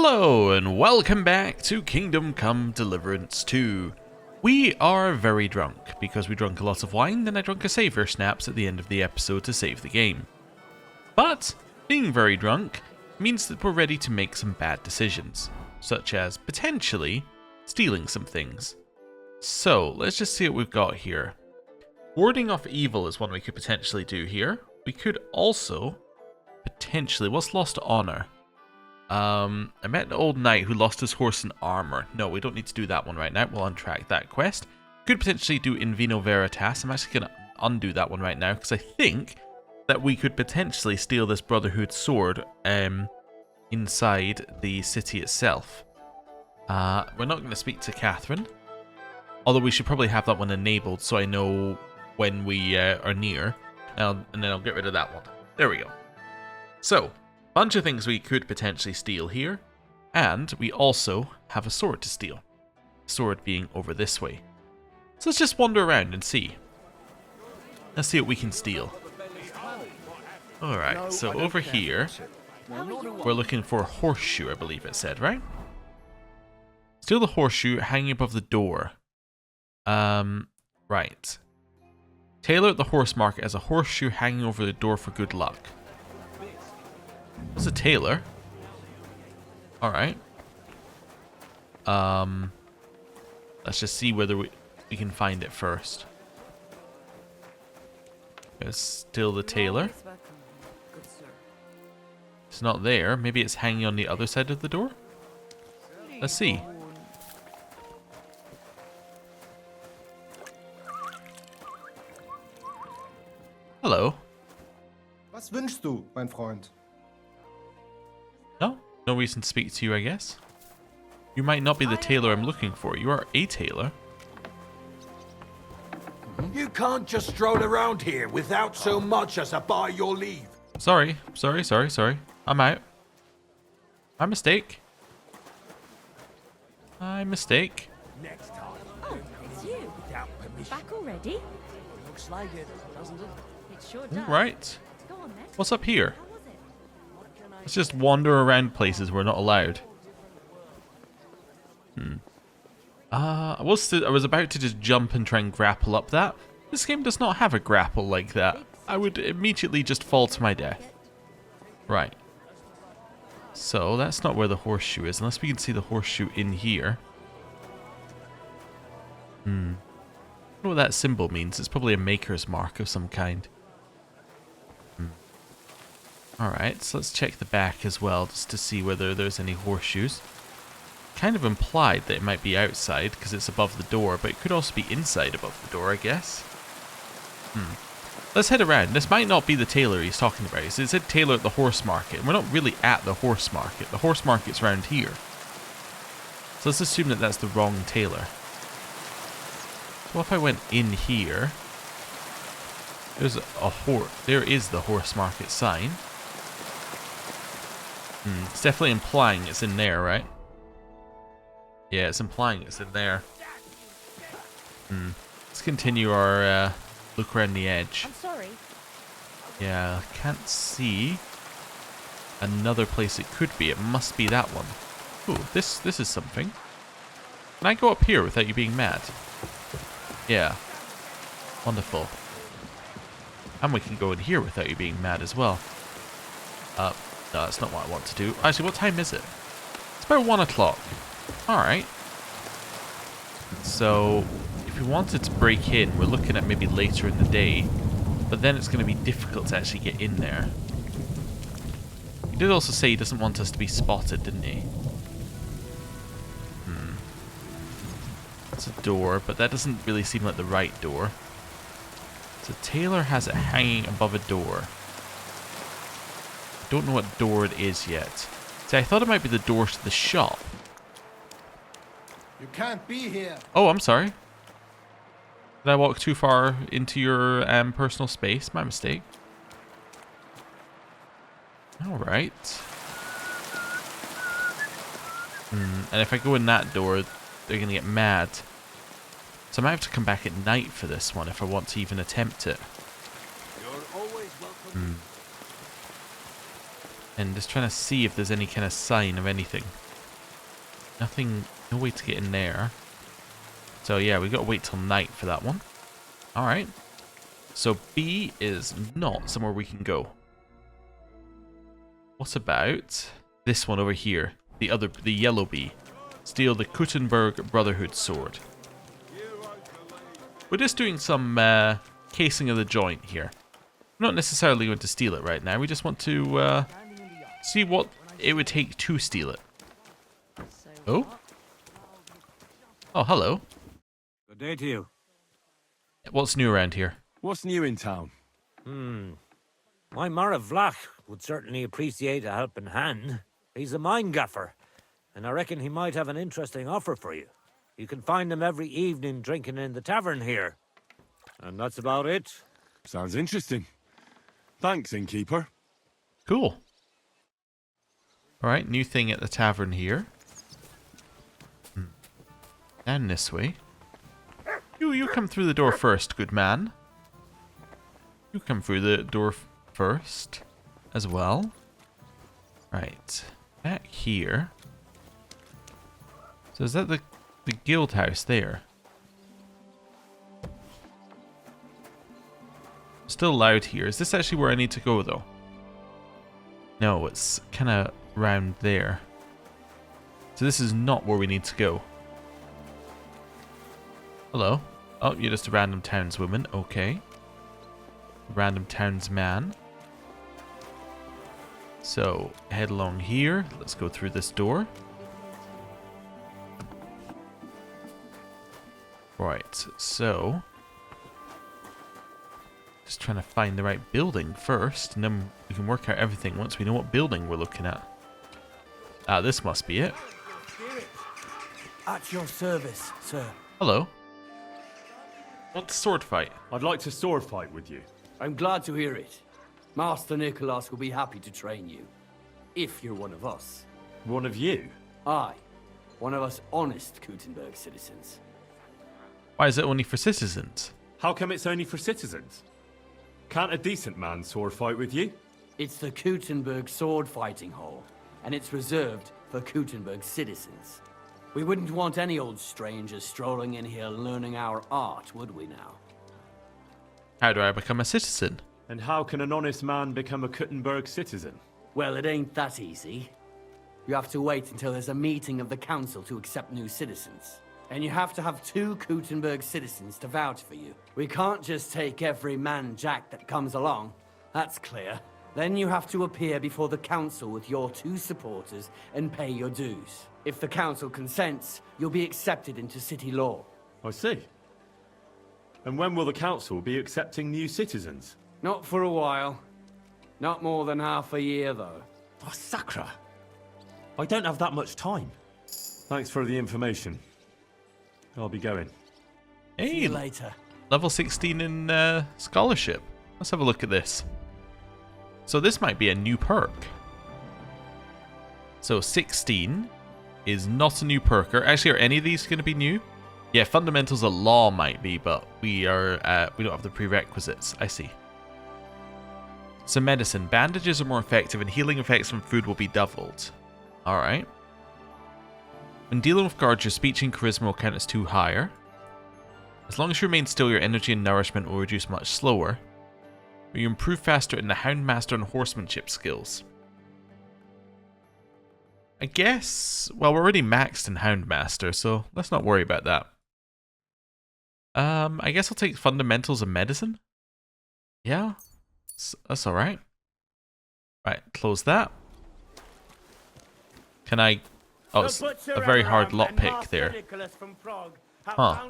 Hello and welcome back to Kingdom Come Deliverance 2. We are very drunk because we drank a lot of wine, then I drank a savior snaps at the end of the episode to save the game. But being very drunk means that we're ready to make some bad decisions, such as potentially stealing some things. So let's just see what we've got here. Warding off evil is one we could potentially do here. We could also potentially, what's lost honor? I met an old knight who lost his horse and armor. No, we don't need to do that one right now. We'll untrack that quest. Could potentially do In Vino Veritas. I'm actually going to undo that one right now because I think that we could potentially steal this Brotherhood sword inside the city itself. We're not going to speak to Catherine, although we should probably have that one enabled so I know when we are near, and then I'll get rid of that one. There we go. So, bunch of things we could potentially steal here, and we also have a sword to steal. Sword being over this way. So let's just wander around and see. Let's see what we can steal. Alright, so over here, we're looking for a horseshoe, I believe it said, right? Steal the horseshoe hanging above the door. Right. Tailor at the horse market as a horseshoe hanging over the door for good luck. What's a tailor? Alright. Let's just see whether we can find it first. Let's steal the tailor. It's not there. Maybe it's hanging on the other side of the door? Let's see. Hello. Was wünschst du, mein Freund? No reason to speak to you, I guess. You might not be the tailor I'm looking for. You are a tailor. You can't just stroll around here without so much as a by your leave. Sorry. I'm out. My mistake. Next time. Oh, it's you. Without permission. Back already? Looks like it, doesn't it? It sure does. Right. Go on then. What's up here? How was it? Let's just wander around places we're not allowed. I was about to just jump and try and grapple up that. This game does not have a grapple like that. I would immediately just fall to my death. Right. So that's not where the horseshoe is, unless we can see the horseshoe in here. I don't know what that symbol means. It's probably a maker's mark of some kind. Alright, so let's check the back as well, just to see whether there's any horseshoes. Kind of implied that it might be outside, because it's above the door, but it could also be inside above the door, I guess. Let's head around. This might not be the tailor he's talking about. It said tailor at the horse market, and we're not really at the horse market. The horse market's around here. So let's assume that that's the wrong tailor. So if I went in here, there's a horse. There is the horse market sign. It's definitely implying it's in there, right? Yeah, it's implying it's in there. Let's continue our look around the edge. I'm sorry. Yeah, can't see another place it could be. It must be that one. Ooh, this is something. Can I go up here without you being mad? Yeah. Wonderful. And we can go in here without you being mad as well. No, that's not what I want to do. Actually, what time is it? It's about 1 o'clock. Alright. So, if we wanted to break in, we're looking at maybe later in the day. But then it's going to be difficult to actually get in there. He did also say he doesn't want us to be spotted, didn't he? It's a door, but that doesn't really seem like the right door. So Taylor has it hanging above a door. Don't know what door it is yet. See, I thought it might be the door to the shop. You can't be here. Oh, I'm sorry. Did I walk too far into your personal space? My mistake. Alright. And if I go in that door, they're going to get mad. So I might have to come back at night for this one if I want to even attempt it. You're always welcome. And just trying to see if there's any kind of sign of anything. Nothing, no way to get in there. So yeah, we got to wait till night for that one. Alright. So B is not somewhere we can go. What about this one over here? The yellow B. Steal the Kuttenberg Brotherhood sword. We're just doing some casing of the joint here. We're not necessarily going to steal it right now. We just want to see what it would take to steal it. Oh? Oh, hello. Good day to you. What's new around here? What's new in town? My Mara Vlach would certainly appreciate a helping hand. He's a mine gaffer, and I reckon he might have an interesting offer for you. You can find him every evening drinking in the tavern here. And that's about it. Sounds interesting. Thanks, innkeeper. Cool. Alright, new thing at the tavern here. Down this way. You come through the door first, good man. You come through the door first as well. Right. Back here. So is that the guild house there? Still loud here. Is this actually where I need to go though? No, it's kind of round there. So this is not where we need to go. Hello. Oh, you're just a random townswoman. Okay. Random townsman. So, head along here. Let's go through this door. Right, so... just trying to find the right building first, and then we can work out everything once we know what building we're looking at. Ah, this must be it. At your service, sir. Hello. Want to sword fight? I'd like to sword fight with you. I'm glad to hear it. Master Nicholas will be happy to train you. If you're one of us. One of you? Aye. One of us honest Kuttenberg citizens. Why is it only for citizens? How come it's only for citizens? Can't a decent man sword fight with you? It's the Kuttenberg sword fighting hall, and it's reserved for Kuttenberg citizens. We wouldn't want any old strangers strolling in here learning our art, would we now? How do I become a citizen? And how can an honest man become a Kuttenberg citizen? Well, it ain't that easy. You have to wait until there's a meeting of the council to accept new citizens. And you have to have 2 Kuttenberg citizens to vouch for you. We can't just take every man jack that comes along. That's clear. Then you have to appear before the council with your 2 supporters and pay your dues. If the council consents, you'll be accepted into city law. I see. And when will the council be accepting new citizens? Not for a while. Not more than half a year, though. Oh, Sakra. I don't have that much time. Thanks for the information. I'll be going. Hey, See you later. level 16 in scholarship. Let's have a look at this. So this might be a new perk. So 16 is not a new perk. Actually, are any of these going to be new? Yeah, fundamentals of law might be, but we don't have the prerequisites. I see. So medicine. Bandages are more effective and healing effects from food will be doubled. Alright. When dealing with guards, your speech and charisma will count as 2 higher. As long as you remain still, your energy and nourishment will reduce much slower. But you improve faster in the Houndmaster and Horsemanship skills. I guess... well, we're already maxed in Houndmaster, so let's not worry about that. I guess I'll take Fundamentals of Medicine. Yeah, that's alright. Right, close that. Can I... oh, it's a very hard lockpick there. Huh.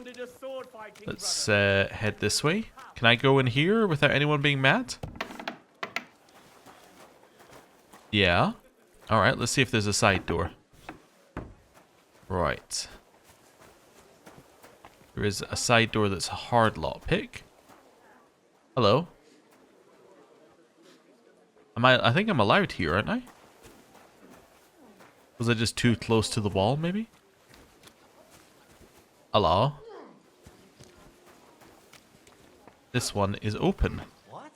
Let's head this way. Can I go in here without anyone being mad? Yeah. Alright, let's see if there's a side door. Right. There is a side door that's a hard lockpick. Hello. I think I'm allowed here, aren't I? Was I just too close to the wall, maybe? Hello? This one is open. What?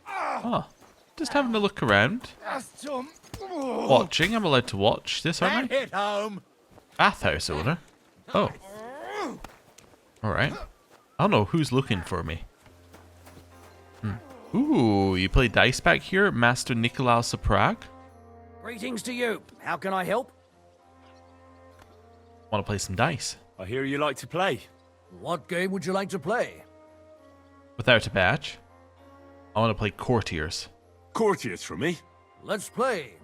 Ah, just having a look around. Watching, I'm allowed to watch this, aren't I? Hit home. Bathhouse owner? Oh. Alright. I don't know who's looking for me. Ooh, you play dice back here, Master Nicolaus of Prague? Greetings to you. How can I help? Want to play some dice? I hear you like to play. What game would you like to play? Without a badge? I want to play Courtiers. Courtiers for me. Let's play.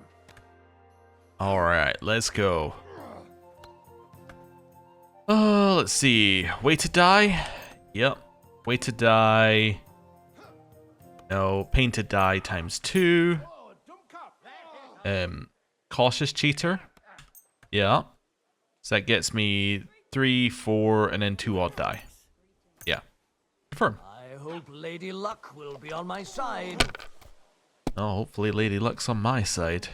Alright, let's go. Oh, let's see. Way to die? Yep. Way to die. No. Painted die times 2. Cautious cheater. Yeah. So that gets me 3, 4, and then 2 odd die. Yeah. Confirm. I hope Lady Luck will be on my side. Oh, hopefully Lady Luck's on my side.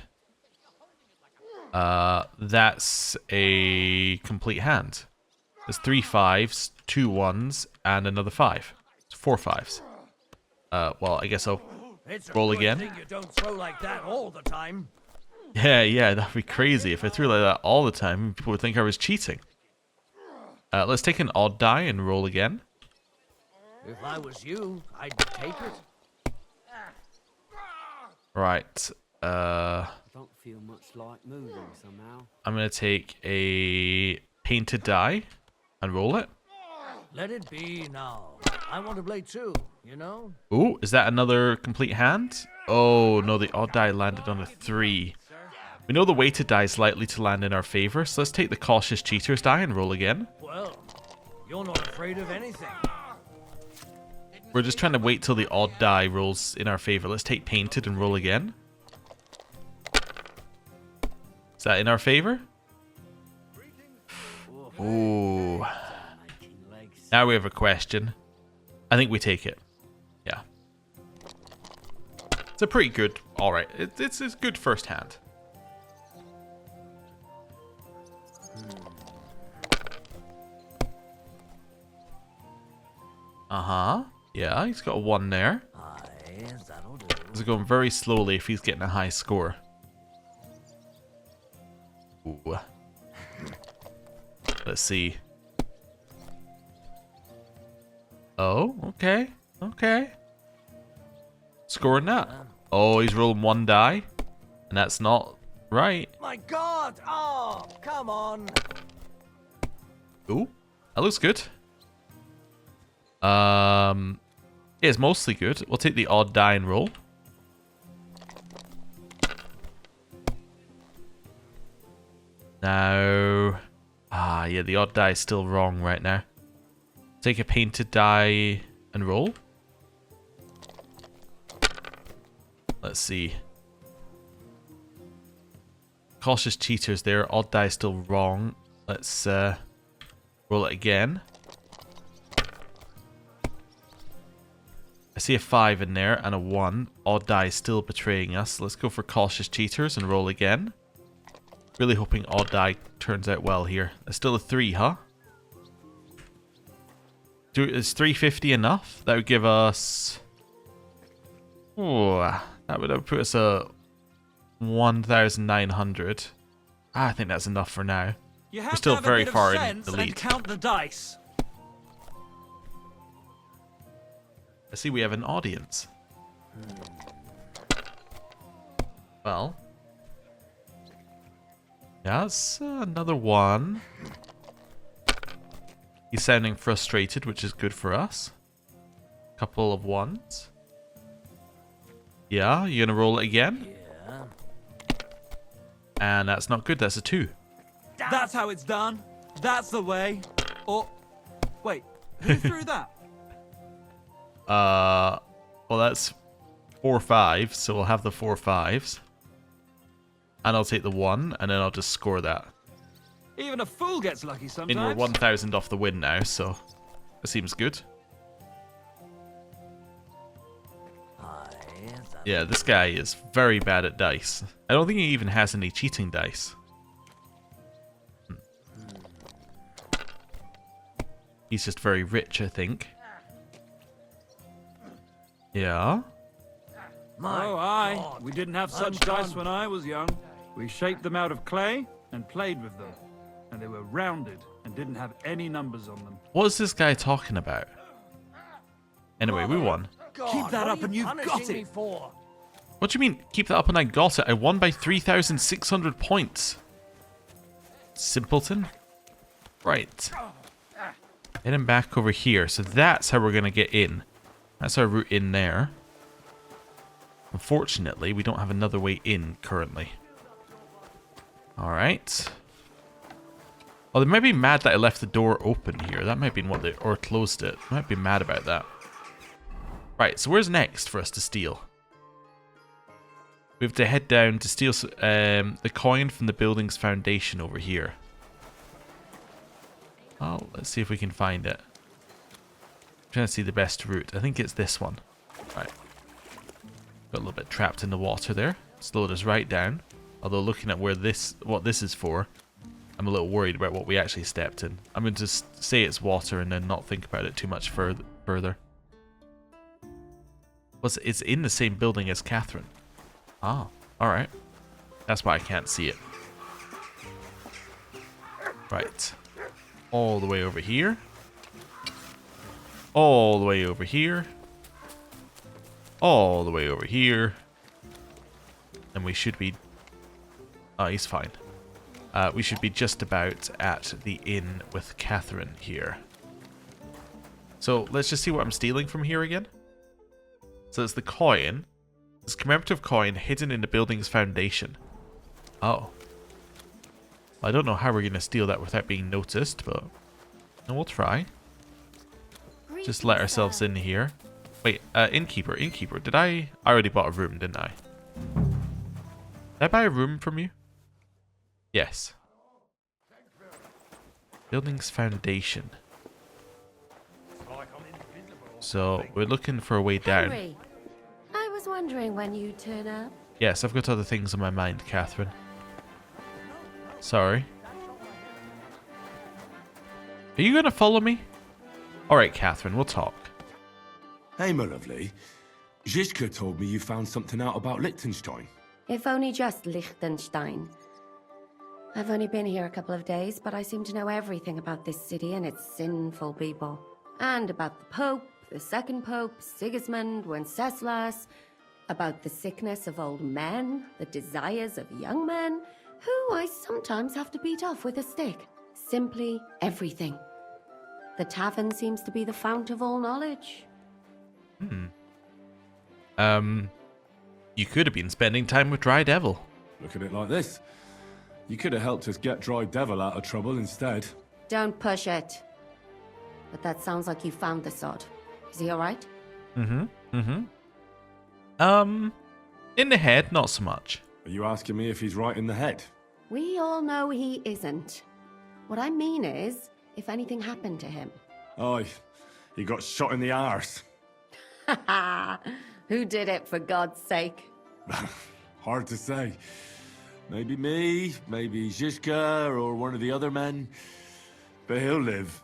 That's a complete hand. There's 3 5s, 2 1s, and another 5. It's 4 5s. Well, I guess I'll roll again. You don't throw like that all the time. Yeah, that'd be crazy. If I threw like that all the time, people would think I was cheating. Let's take an odd die and roll again. If I was you, I'd take it. Right. Don't feel much like moving somehow. I'm gonna take a painted die and roll it. Let it be now. I want to play too, you know? Ooh, is that another complete hand? Oh, no, the odd die landed on a 3. We know the weighted die is likely to land in our favor, so let's take the cautious cheater's die and roll again. Well, you're not afraid of anything. We're just trying to wait till the odd die rolls in our favor. Let's take painted and roll again. Is that in our favor? Ooh. Now we have a question. I think we take it. Yeah. It's a pretty good... Alright, it's a good first hand. Uh-huh. Yeah, he's got a 1 there. That'll do. He's going very slowly if he's getting a high score. Ooh. Let's see. Oh, okay. Okay. Scoring that. Oh, he's rolling 1 die. And that's not right. My God! Oh, come on! Ooh. That looks good. Yeah, it's mostly good. We'll take the odd die and roll. Now... yeah, the odd die is still wrong right now. Take a painted die and roll. Let's see. Cautious cheaters there. Odd die is still wrong. Let's roll it again. I see a 5 in there and a 1. Odd die is still betraying us. Let's go for cautious cheaters and roll again. Really hoping odd die turns out well here. There's still a 3, huh? Is 350 enough? That would give us... Oh, that would put us at 1,900. I think that's enough for now. We're still very far in the lead. Count the dice. I see we have an audience. Well. Yeah, that's another 1. He's sounding frustrated, which is good for us. Couple of 1s. Yeah, you gonna roll it again? Yeah. And that's not good, that's a 2. That's how it's done. That's the way. Or... Wait, who threw that? Well, that's 4 5s, so we'll have the 4 5s. And I'll take the 1, and then I'll just score that. Even a fool gets lucky sometimes. And we're 1,000 off the win now, so that seems good. Yeah, this guy is very bad at dice. I don't think he even has any cheating dice. He's just very rich, I think. Yeah. Oh, aye. We didn't have such dice when I was young. We shaped them out of clay and played with them. and they were rounded and didn't have any numbers on them. What is this guy talking about? Anyway, we won. Keep that up and you've got Me it. for? What do you mean, keep that up and I got it? I won by 3,600 points. Simpleton. Right. Heading back over here. So that's how we're going to get in. That's our route in there. Unfortunately, we don't have another way in currently. Alright. Oh, they might be mad that I left the door open here. That might be what they... Or closed it. Might be mad about that. Right, so where's next for us to steal? We have to head down to steal the coin from the building's foundation over here. Oh, let's see if we can find it. I'm trying to see the best route. I think it's this one. Right. Got a little bit trapped in the water there. Slowed us right down. Although looking at what this is for, I'm a little worried about what we actually stepped in. I'm going to say it's water and then not think about it too much further. It's in the same building as Catherine. Ah, alright. That's why I can't see it. Right. All the way over here. All the way over here. All the way over here. And we should be... Oh, he's fine. We should be just about at the inn with Catherine here. So, let's just see what I'm stealing from here again. So it's the coin. This commemorative coin hidden in the building's foundation. Oh. I don't know how we're going to steal that without being noticed, but we'll try. Just let ourselves in here. Wait, innkeeper. Did I already bought a room, didn't I? Did I buy a room from you? Yes. Building's foundation. So, we're looking for a way down. Henry, I was wondering when you'd turn up. Yes, I've got other things on my mind, Catherine. Sorry. Are you going to follow me? Alright, Catherine, we'll talk. Hey, my lovely. Zizka told me you found something out about Liechtenstein. If only just Liechtenstein. I've only been here a couple of days, but I seem to know everything about this city and its sinful people. And about the Pope, the second Pope, Sigismund, Wenceslas, about the sickness of old men, the desires of young men, who I sometimes have to beat off with a stick. Simply everything. The tavern seems to be the fount of all knowledge. You could have been spending time with Dry Devil. Look at it like this. You could have helped us get Dry Devil out of trouble instead. Don't push it. But that sounds like you found the sod. Is he alright? In the head, not so much. Are you asking me if he's right in the head? We all know he isn't. What I mean is, if anything happened to him. Aye, he got shot in the arse. Who did it, for God's sake? Hard to say. Maybe me, maybe Zizka, or one of the other men. But he'll live.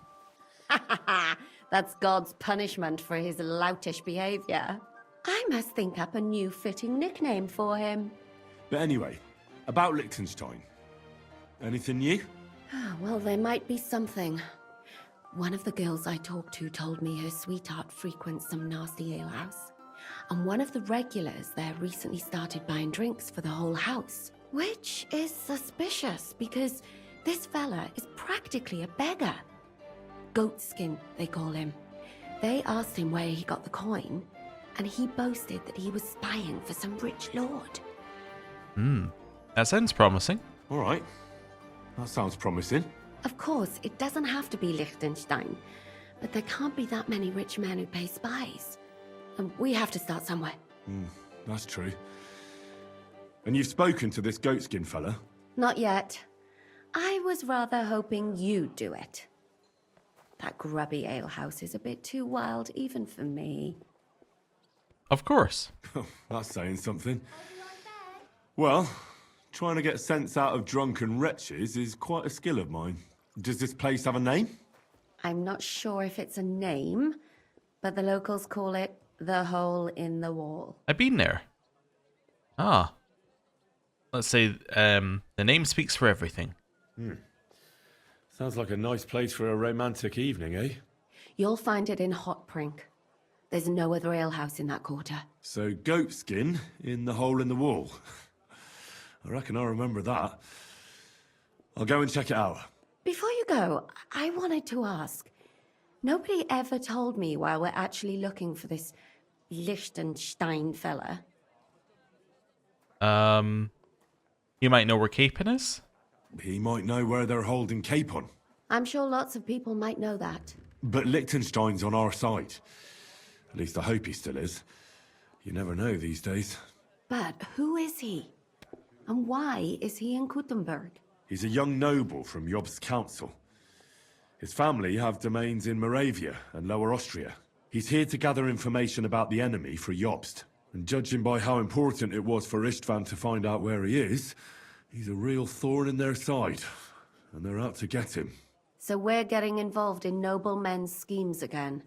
That's God's punishment for his loutish behavior. I must think up a new fitting nickname for him. But anyway, about Liechtenstein. Anything new? Well, there might be something. One of the girls I talked to told me her sweetheart frequents some nasty alehouse. And one of the regulars there recently started buying drinks for the whole house. Which is suspicious, because this fella is practically a beggar. Goatskin, they call him. They asked him where he got the coin, and he boasted that he was spying for some rich lord. That sounds promising. All right. That sounds promising. Of course, it doesn't have to be Liechtenstein, but there can't be that many rich men who pay spies. And we have to start somewhere. That's true. And you've spoken to this goatskin fella? Not yet. I was rather hoping you'd do it. That grubby alehouse is a bit too wild even for me. Of course. That's saying something. Well, trying to get sense out of drunken wretches is quite a skill of mine. Does this place have a name? I'm not sure if it's a name, but the locals call it the Hole in the Wall. I've been there. Let's say the name speaks for everything. Sounds like a nice place for a romantic evening, eh? You'll find it in Hot Prink. There's no other alehouse in that quarter. So goat skin in the hole in the wall. I reckon I remember that. I'll go and check it out. Before you go, I wanted to ask. Nobody ever told me why we're actually looking for this Liechtenstein fella. You might know where Capon is? He might know where they're holding Capon. I'm sure lots of people might know that. But Liechtenstein's on our side. At least I hope he still is. You never know these days. But who is he? And why is he in Kuttenberg? He's a young noble from Jobst's council. His family have domains in Moravia and Lower Austria. He's here to gather information about the enemy for Jobst. And judging by how important it was for Istvan to find out where he is, he's a real thorn in their side. And they're out to get him. So we're getting involved in noblemen's schemes again.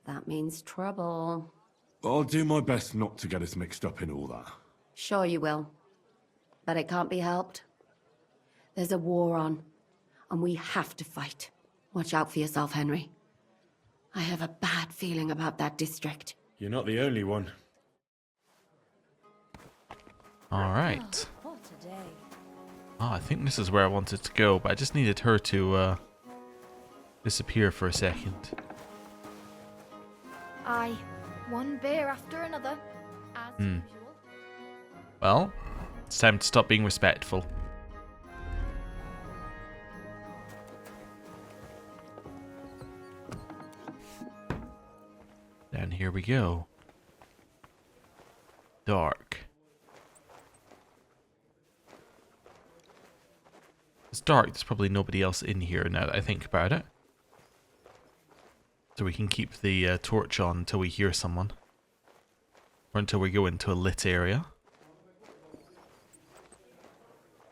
That means trouble. I'll do my best not to get us mixed up in all that. Sure you will. But it can't be helped. There's a war on, and we have to fight. Watch out for yourself, Henry. I have a bad feeling about that district. You're not the only one. Alright. Oh, I think this is where I wanted to go, but I just needed her to disappear for a second. Aye. One beer after another, as usual. Well, it's time to stop being respectful. Down here we go. Dark. It's dark, there's probably nobody else in here now that I think about it. So we can keep the torch on until we hear someone. Or until we go into a lit area.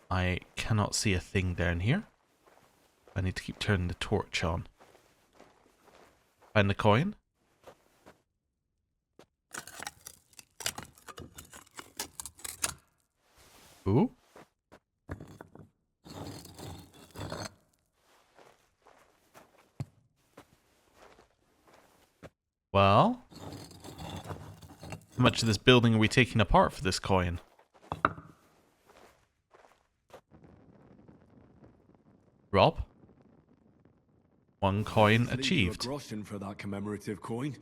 I cannot see a thing down here. I need to keep turning the torch on. Find the coin. Ooh. Well, how much of this building are we taking apart for this coin? Rob? One coin achieved. A groschen for that commemorative coin.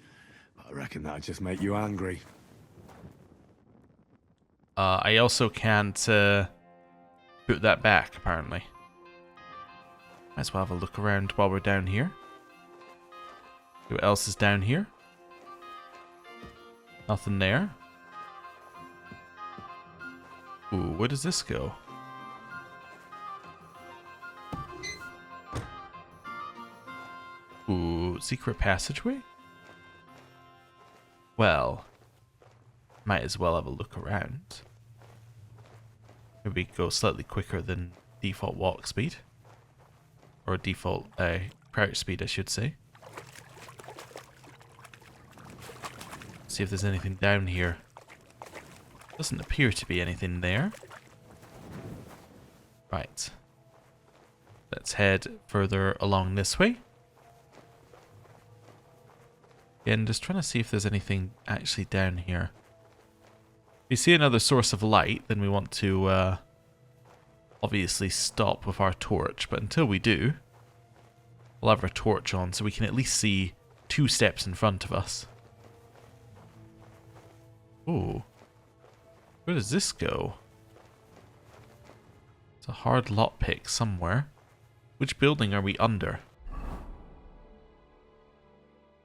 I reckon that'd just make you angry. I also can't put that back, apparently. Might as well have a look around while we're down here. See what else is down here? Nothing there. Ooh, where does this go? Ooh, secret passageway? Well, might as well have a look around. Maybe go slightly quicker than default walk speed. Or default crouch speed, I should say. See if there's anything down here. Doesn't appear to be anything there. Right. Let's head further along this way. Again, just trying to see if there's anything actually down here. If we see another source of light, then we want to obviously stop with our torch. But until we do, we'll have our torch on so we can at least see 2 steps in front of us. Ooh. Where does this go? It's a hard lockpick somewhere. Which building are we under?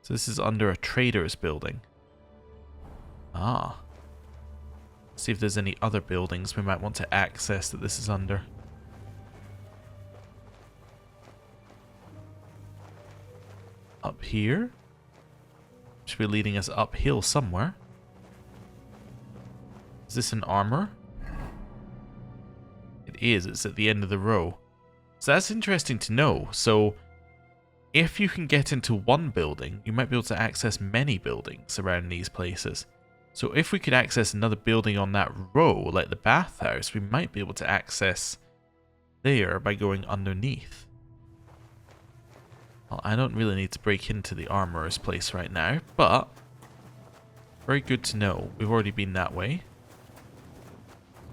So this is under a trader's building. Ah. Let's see if there's any other buildings we might want to access that this is under. Up here? Should be leading us uphill somewhere. Is this an armor? It is. It's at the end of the row. So that's interesting to know. So if you can get into one building, you might be able to access many buildings around these places. So if we could access another building on that row, like the Bathhouse, we might be able to access there by going underneath. Well, I don't really need to break into the armorer's place right now, but very good to know. We've already been that way.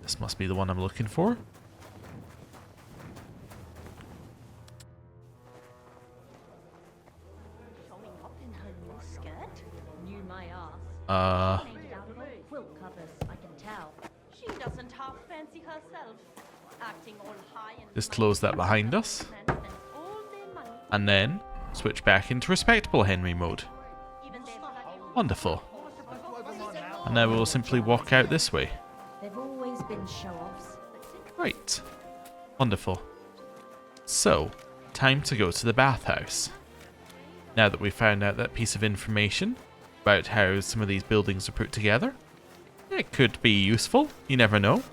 This must be the one I'm looking for. Just close that behind us. And then switch back into respectable Henry mode. Wonderful. And now we'll simply walk out this way. They've always been show-offs. Right. Wonderful. So, time to go to the bathhouse. Now that we've found out that piece of information about how some of these buildings are put together, it could be useful. You never know.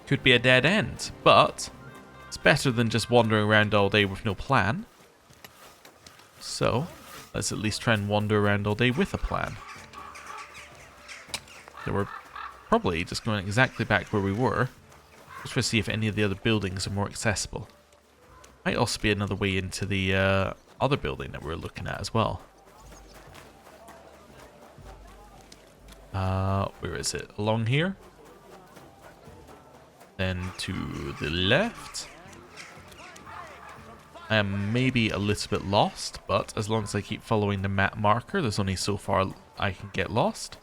Could be a dead end, but it's better than just wandering around all day with no plan. So, let's at least try and wander around all day with a plan. So we're probably just going exactly back where we were, just to see if any of the other buildings are more accessible. Might also be another way into the other building that we're looking at as well. Where is it? Along here? Then to the left. I am maybe a little bit lost, but as long as I keep following the map marker, there's only so far I can get lost.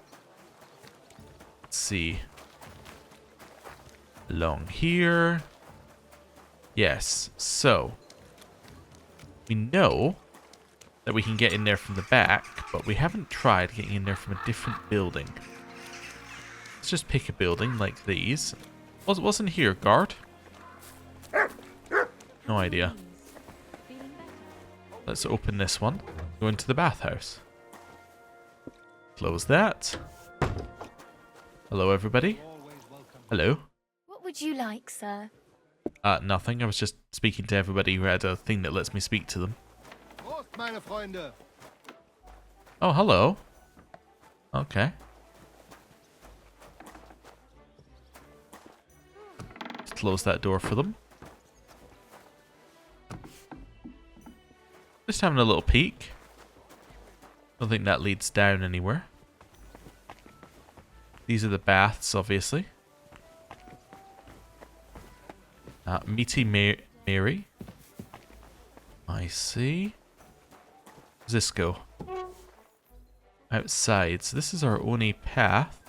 Let's see. Along here. Yes, so we know that we can get in there from the back, but we haven't tried getting in there from a different building. Let's just pick a building like these. Wasn't here, guard? No idea. Let's open this one. Go into the bathhouse. Close that. Hello, everybody. Hello. What would you like, sir? Nothing. I was just speaking to everybody who had a thing that lets me speak to them. Prost, meine Freunde. Oh, hello. Okay. Let's close that door for them. Just having a little peek. Don't think that leads down anywhere. These are the baths, obviously. Meaty Mary. I see. Where's this go? Outside. So this is our only path.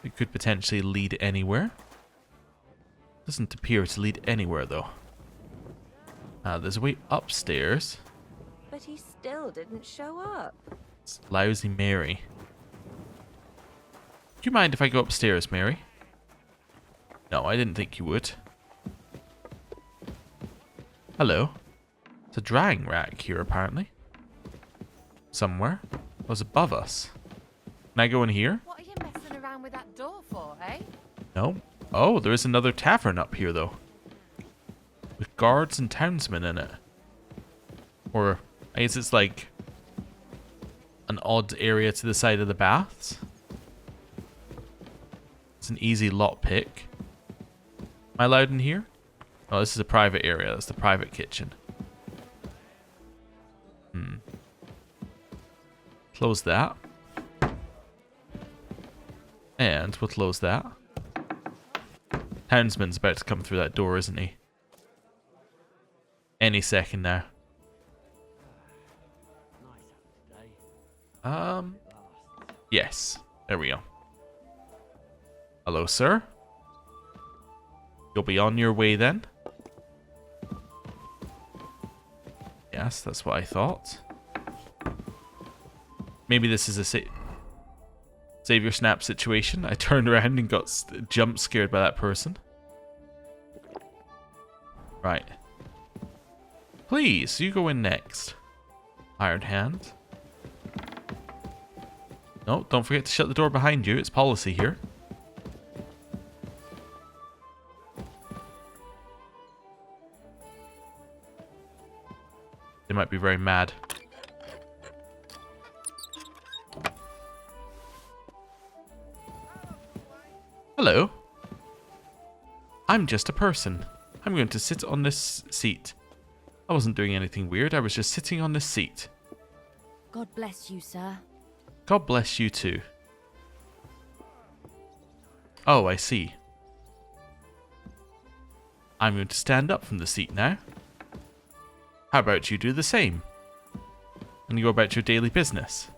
It could potentially lead anywhere. Doesn't appear to lead anywhere, though. There's a way upstairs. But he still didn't show up. It's lousy Mary. Do you mind if I go upstairs, Mary? No, I didn't think you would. Hello. It's a drying rack here, apparently. Somewhere. It was above us. Can I go in here? What are you messing around with that door for, eh? No. Oh, there is another tavern up here, though. With guards and townsmen in it. Or, I guess it's like an odd area to the side of the baths. It's an easy lockpick. Am I allowed in here? Oh, this is a private area. That's the private kitchen. Close that. And we'll close that. Townsman's about to come through that door, isn't he? Any second now. Yes. There we go. Hello, sir. You'll be on your way then? Yes, that's what I thought. Maybe this is a save your snap situation. I turned around and got jump scared by that person. Right. Please, you go in next. Iron Hand. No, don't forget to shut the door behind you. It's policy here. They might be very mad. Hello. I'm just a person. I'm going to sit on this seat. I wasn't doing anything weird. I was just sitting on this seat. God bless you, sir. God bless you too. Oh, I see. I'm going to stand up from the seat now. How about you do the same? And you go about your daily business.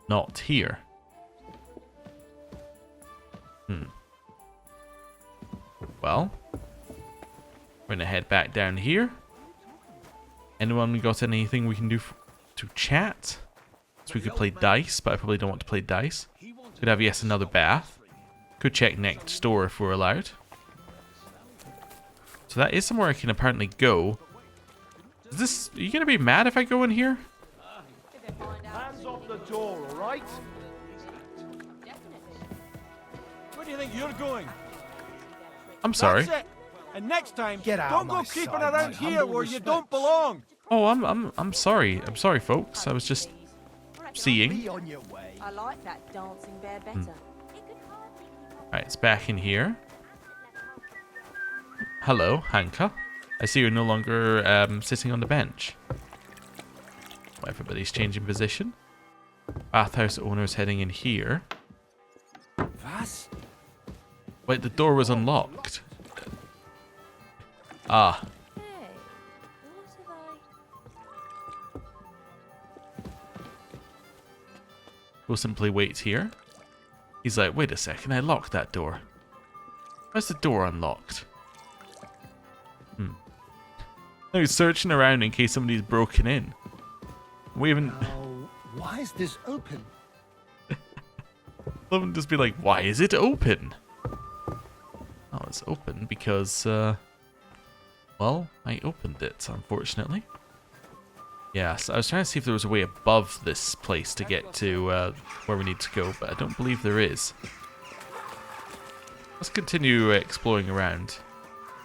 Not here. Well, we're going to head back down here. Anyone got anything we can do to chat? So we could play dice, but I probably don't want to play dice. Could have, yes, another bath. Could check next door if we're allowed. So that is somewhere I can apparently go. Is this... Are you going to be mad if I go in here? Hands off the door, all right? Where do you think you're going? I'm sorry. That's it. And next time, Get out don't of go my creeping sight, around my here humble where you respects. don't belong. Oh, I'm sorry. I'm sorry, folks. I was just seeing. Be on your way. I like that dancing bear better. Right, it's back in here. Hello, Hanka. I see you're no longer sitting on the bench. Well, everybody's changing position. Bathhouse owner's heading in here. Was? Wait, the door was unlocked. Ah. Hey, what have I... We'll simply wait here. He's like, wait a second, I locked that door. Why's the door unlocked? No, he's searching around in case somebody's broken in. We haven't... Why is this open? Let him just be like, why is it open? Oh, it's open because, well, I opened it, unfortunately. Yes, I was trying to see if there was a way above this place to get to where we need to go, but I don't believe there is. Let's continue exploring around.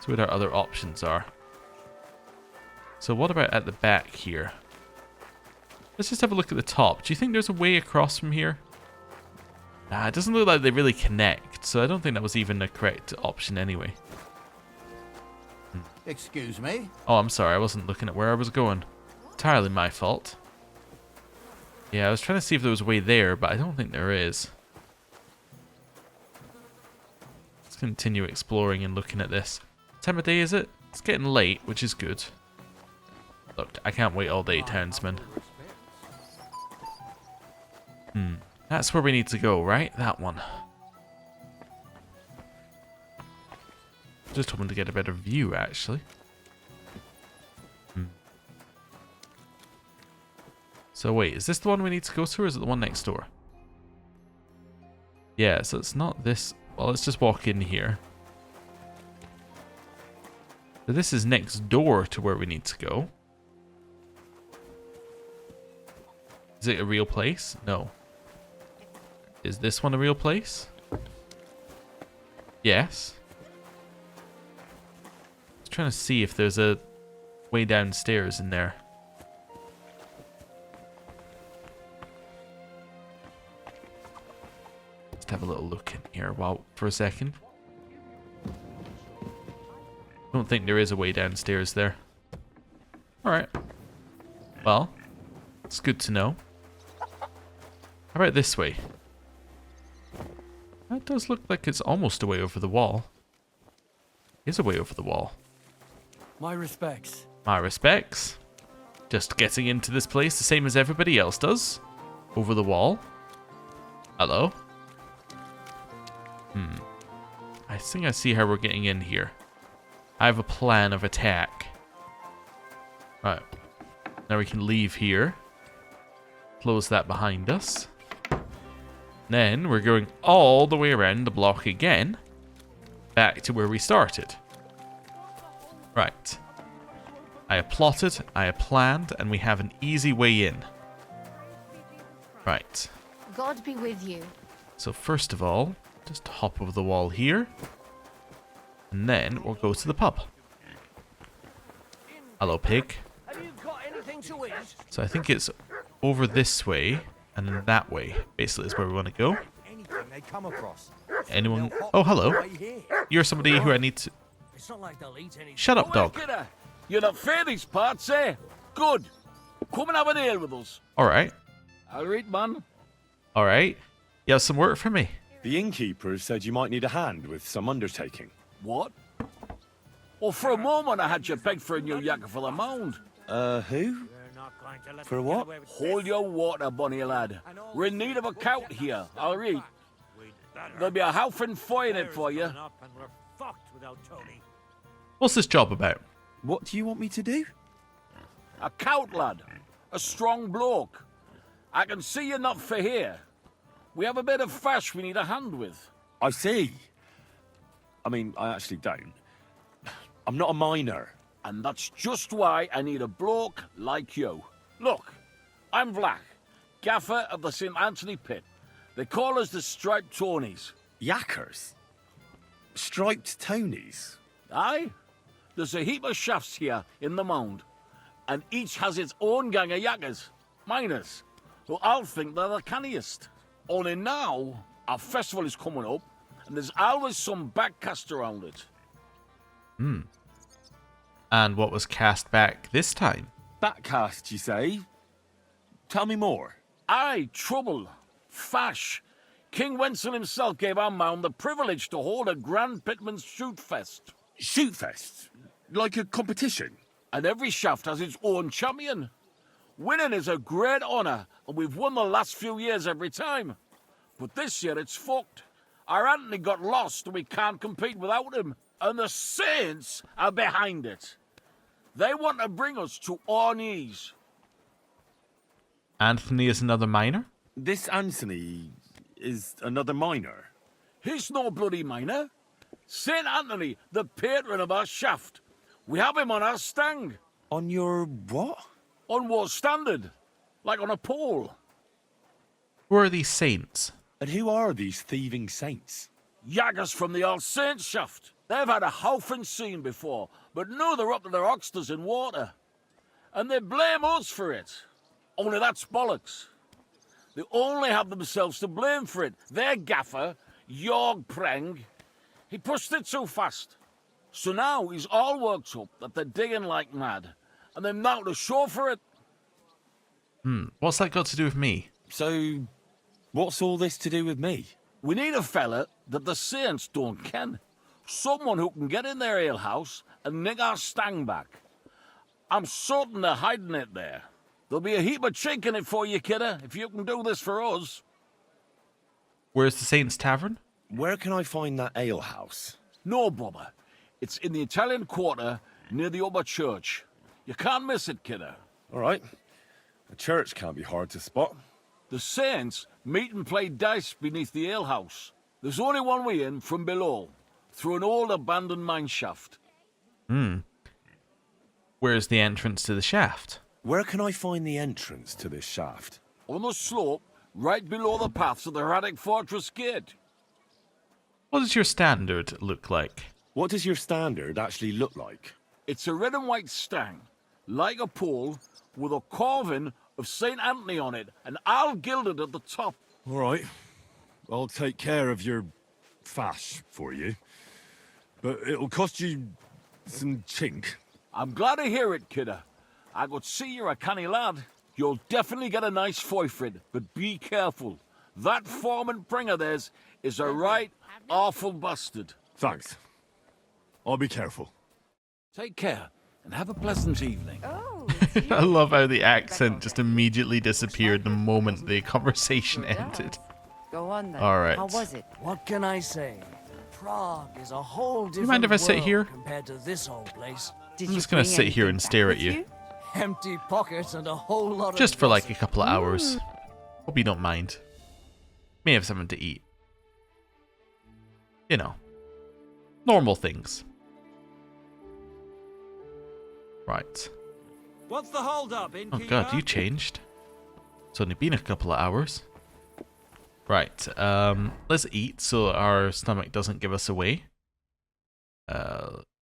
See what our other options are. So what about at the back here? Let's just have a look at the top. Do you think there's a way across from here? Nah, it doesn't look like they really connect, so I don't think that was even the correct option anyway. Excuse me? Oh, I'm sorry, I wasn't looking at where I was going. Entirely my fault. Yeah, I was trying to see if there was a way there, but I don't think there is. Let's continue exploring and looking at this. What time of day is it? It's getting late, which is good. Look, I can't wait all day, townsman. That's where we need to go, right? That one. Just hoping to get a better view, actually. So wait, is this the one we need to go to, or is it the one next door? Yeah, so it's not this... Well, let's just walk in here. So this is next door to where we need to go. Is it a real place? No. Is this one a real place? Yes. I was trying to see if there's a way downstairs in there. Just have a little look in here for a second. Don't think there is a way downstairs there. Alright. Well, it's good to know. How about this way? That does look like it's almost a way over the wall. Is a way over the wall. My respects. My respects. Just getting into this place the same as everybody else does. Over the wall. Hello? I think I see how we're getting in here. I have a plan of attack. Right. Now we can leave here. Close that behind us. Then we're going all the way around the block again. Back to where we started. Right. I have plotted, I have planned, and we have an easy way in. Right. God be with you. So first of all, just hop over the wall here. And then we'll go to the pub. Hello, pig. Have you got anything to eat? So I think it's over this way and then that way. Basically is where we want to go. Anything they come across. Anyone? Oh, hello. You're somebody who I need to... It's not like they'll eat any. Shut up, dog. You're not fair these parts, eh? Good. Come and have an ale with us. Alright. All right, man. Alright. You have some work for me. The innkeeper said you might need a hand with some undertaking. What? Well, for a moment I had you pegged for a new yakker for the mound. Who? For what? Hold your water, bunny lad. We're in need of a count here, all right? There'll be a howfin fire in it for you. What's this job about? What do you want me to do? A count, lad. A strong bloke. I can see you're not for here. We have a bit of fash we need a hand with. I see. I mean, I actually don't. I'm not a miner. And that's just why I need a bloke like you. Look, I'm Vlach, gaffer of the St. Anthony Pit. They call us the Striped Tonies. Yakkers? Striped Tonys? Aye. There's a heap of shafts here in the mound, and each has its own gang of yakkers, miners, who all think they're the canniest. Only now, our festival is coming up, and there's always some backcast around it. And what was cast back this time? Backcast, you say? Tell me more. Aye, trouble. Fash. King Wenzel himself gave our mound the privilege to hold a grand pitman's shoot fest. Shoot fest? Like a competition? And every shaft has its own champion. Winning is a great honour, and we've won the last few years every time. But this year it's fucked. Our Anthony got lost and we can't compete without him. And the Saints are behind it. They want to bring us to our knees. Anthony is another miner? This Anthony is another miner. He's no bloody miner. St. Anthony, the patron of our shaft. We have him on our stang. On your what? On what standard? Like on a pole. Who are these saints? And who are these thieving saints? Yaggers from the All Saints shaft. They've had a howfin scene before, but now they're up to their oxters in water. And they blame us for it. Only that's bollocks. They only have themselves to blame for it. Their gaffer, Jorg Preng, he pushed it too fast. So now he's all worked up that they're digging like mad, and they're now to show for it. What's that got to do with me? So, what's all this to do with me? We need a fella that the Saints don't ken. Someone who can get in their alehouse and nick our stang back. I'm certain they're hiding it there. There'll be a heap of chink in it for you, kidder, if you can do this for us. Where's the Saints Tavern? Where can I find that alehouse? No bother. It's in the Italian Quarter near the upper church. You can't miss it, kidder. All right. A church can't be hard to spot. The Saints meet and play dice beneath the alehouse. There's only one way in from below, through an old abandoned mine shaft. Where's the entrance to the shaft? Where can I find the entrance to this shaft? On the slope, right below the paths of the Radic Fortress Gate. What does your standard look like? What does your standard actually look like? It's a red and white stang, like a pole, with a carving of St. Anthony on it, and all gilded at the top. All right. I'll take care of your fash for you. But it'll cost you some chink. I'm glad to hear it, kidder. I could see you're a canny lad. You'll definitely get a nice foy for it, but be careful. That foreman Pring of theirs is a right awful bastard. Thanks. I'll be careful. Take care, and have a pleasant evening. Oh, I love how the accent just immediately disappeared the moment the conversation ended. Go on then. All right. How was it? What can I say? Prague is a whole different mind if I sit world here? compared to this old place. Did I'm you just gonna bring sit here anything and back stare at with you. Empty pockets and a whole lot Just of for like a gossip. couple of hours. Hope you don't mind. May have something to eat. You know. Normal things. Right. What's the hold up, Oh innkeeper? god, you changed. It's only been a couple of hours. Right, let's eat so our stomach doesn't give us away.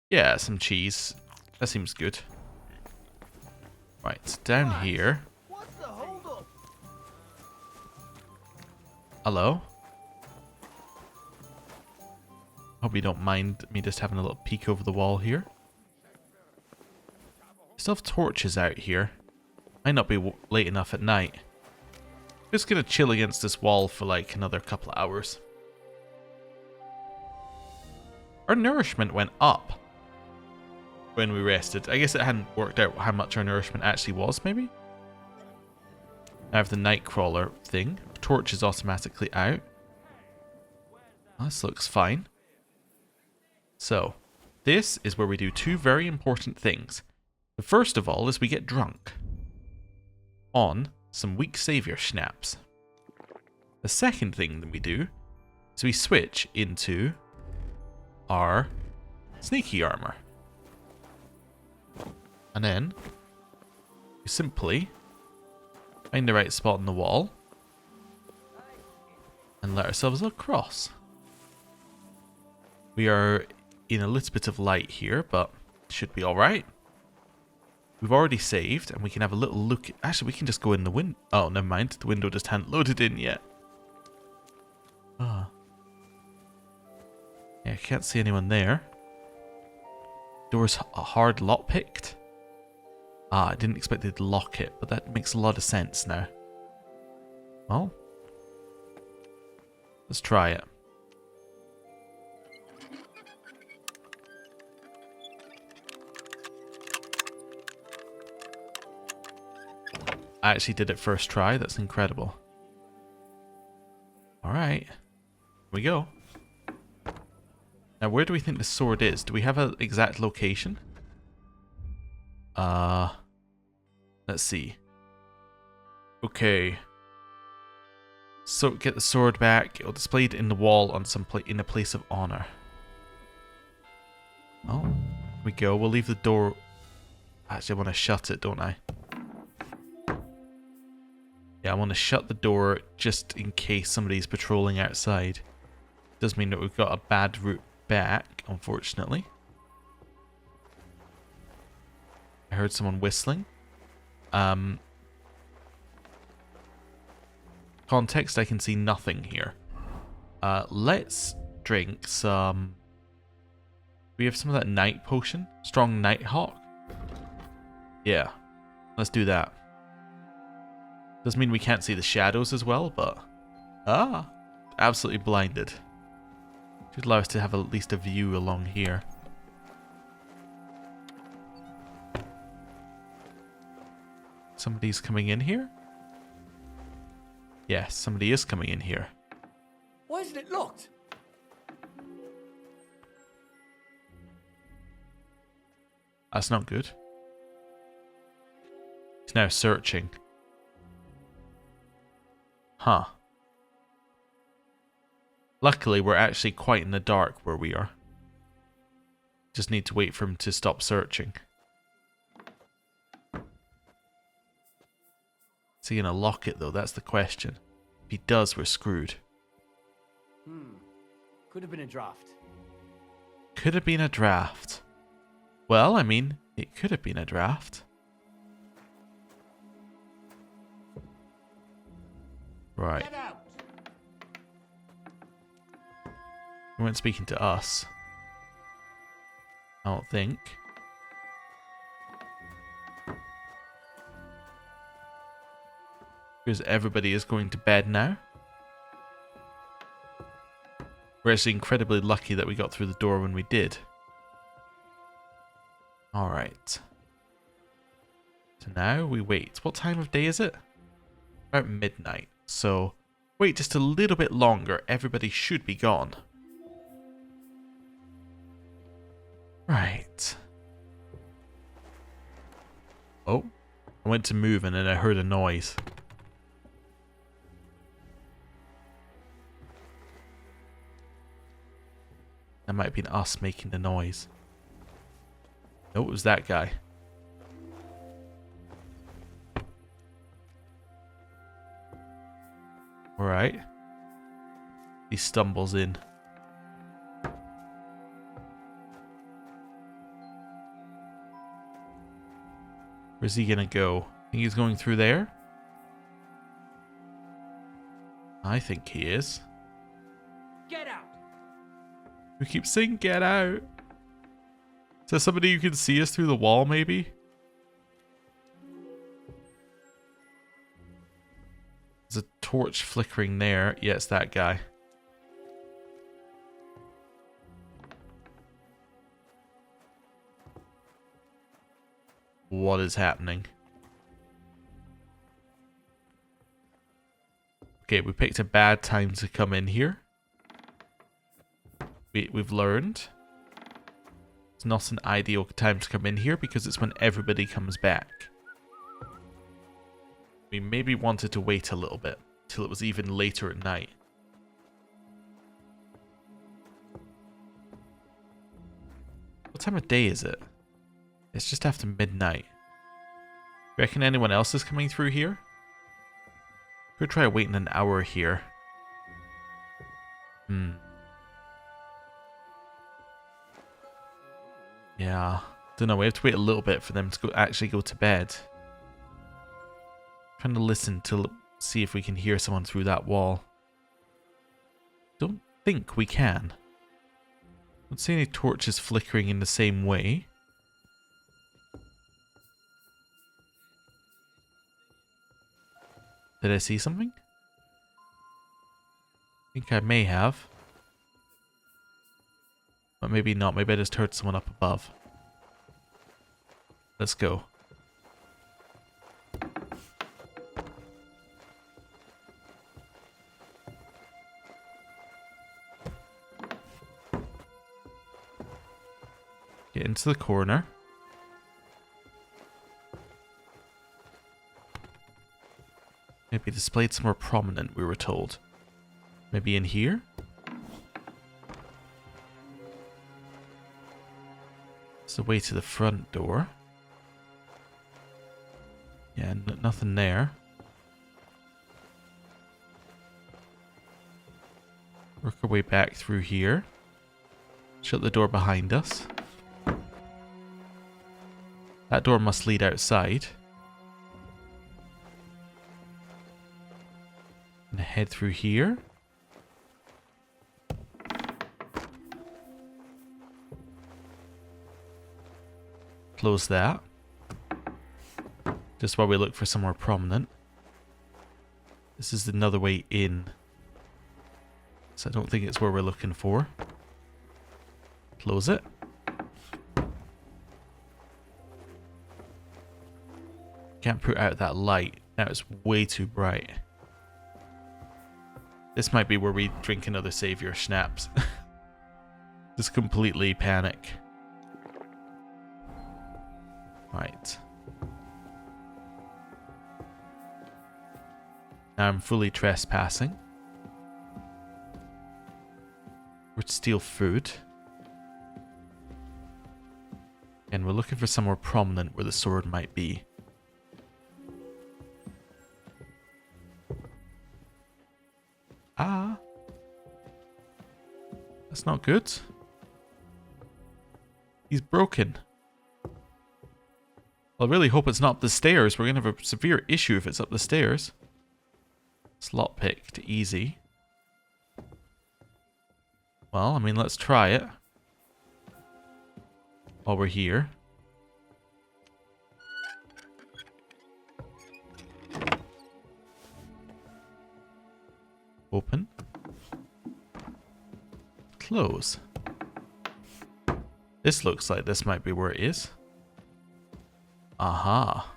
Yeah, some cheese. That seems good. Right, down here. What's the hold-up? Hello? Hope you don't mind me just having a little peek over the wall here. still have torches out here. Might not be late enough at night. Just gonna chill against this wall for like another couple of hours. Our nourishment went up when we rested. I guess it hadn't worked out how much our nourishment actually was, maybe? I have the Nightcrawler thing. Torch is automatically out. This looks fine. So, this is where we do two very important things. The first of all is we get drunk on some weak savior schnapps. The second thing that we do is we switch into our sneaky armor. And then we simply find the right spot on the wall and let ourselves across. We are in a little bit of light here, but should be alright. We've already saved, and we can have a little look. Actually, we can just go in the window. Oh, never mind. The window just hadn't loaded in yet. Ah. Yeah, I can't see anyone there. Door's hard lock-picked. Ah, I didn't expect it to lock it, but that makes a lot of sense now. Well, let's try it. I actually did it first try. That's incredible. Alright. Here we go. Now, where do we think the sword is? Do we have an exact location? Let's see. Okay. So, get the sword back. It'll display it in the wall on some in a place of honor. Oh, here we go. We'll leave the door. Actually, I want to shut it, don't I? Yeah, I want to shut the door just in case somebody's patrolling outside. Does mean that we've got a bad route back, unfortunately. I heard someone whistling. Context, I can see nothing here. Let's drink some... We have some of that night potion? Strong Nighthawk? Yeah, let's do that. Doesn't mean we can't see the shadows as well, but... Ah! Absolutely blinded. Should allow us to have at least a view along here. Somebody's coming in here? Yes, somebody is coming in here. Why isn't it locked? That's not good. He's now searching. Huh. Luckily, we're actually quite in the dark where we are. Just need to wait for him to stop searching. Is he gonna lock it though? That's the question. If he does, we're screwed. Could have been a draft. Could have been a draft. Well, I mean, it could have been a draft. Right. He weren't speaking to us. I don't think. Because everybody is going to bed now. We're actually incredibly lucky that we got through the door when we did. Alright. So now we wait. What time of day is it? About midnight. So, wait just a little bit longer. Everybody should be gone. Right. Oh. I went to move and then I heard a noise. That might have been us making the noise. No, it was that guy. Alright. He stumbles in. Where's he gonna go? Think he's going through there? I think he is. Get out! We keep saying get out. Is there somebody who can see us through the wall, maybe? There's a torch flickering there. Yeah, it's that guy. What is happening? Okay, we picked a bad time to come in here. We've learned. It's not an ideal time to come in here because it's when everybody comes back. We maybe wanted to wait a little bit till it was even later at night. What time of day is it? It's just after midnight. You reckon anyone else is coming through here? Could try waiting an hour here. Yeah. Don't know, we have to wait a little bit for them to actually go to bed. Trying to listen to see if we can hear someone through that wall. Don't think we can. Don't see any torches flickering in the same way. Did I see something? I think I may have. But maybe not. Maybe I just heard someone up above. Let's go. Get into the corner. Maybe displayed somewhere prominent, we were told. Maybe in here? It's the way to the front door. Yeah, nothing there. Work our way back through here. Shut the door behind us. That door must lead outside. And head through here. Close that. Just while we look for somewhere prominent. This is another way in. So I don't think it's where we're looking for. Close it. Can't put out that light. Now it's way too bright. This might be where we drink another savior schnapps. Just completely panic. Right. Now I'm fully trespassing. We're to steal food. And we're looking for somewhere prominent where the sword might be. Ah. That's not good. He's broken. Well, I really hope it's not up the stairs. We're going to have a severe issue if it's up the stairs. Slot picked. Easy. Well, I mean, let's try it. While we're here. Open. Close. This looks like this might be where it is. Aha.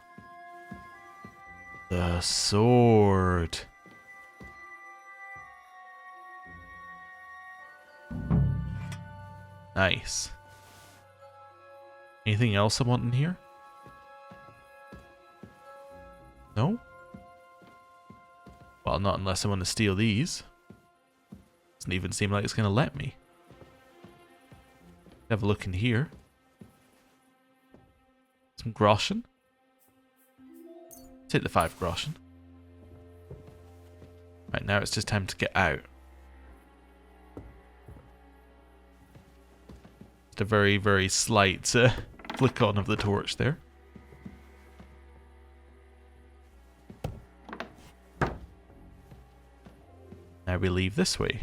The sword. Nice. Anything else I want in here? No? Well, not unless I want to steal these. Doesn't even seem like it's going to let me. Have a look in here. Some groschen. Take the 5 groschen. Right, now it's just time to get out. Just a very, very slight flick on of the torch there. Now we leave this way.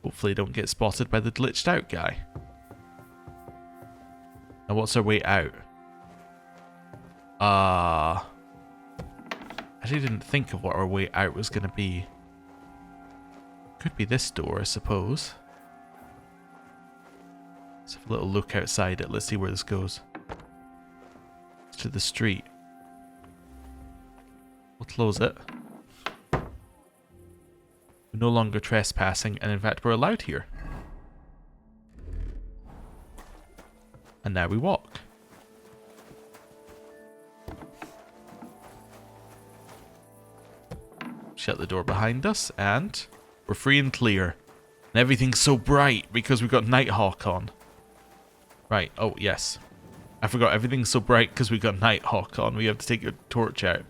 Hopefully don't get spotted by the glitched out guy. Now what's our way out? I actually didn't think of what our way out was going to be. Could be this door, I suppose. Let's have a little look outside it. Let's see where this goes. It's to the street. We'll close it. We're no longer trespassing, and in fact we're allowed here. And now we walk. Shut the door behind us, and we're free and clear. And everything's so bright because we've got Nighthawk on. Right, oh yes. I forgot, everything's so bright because we've got Nighthawk on. We have to take your torch out.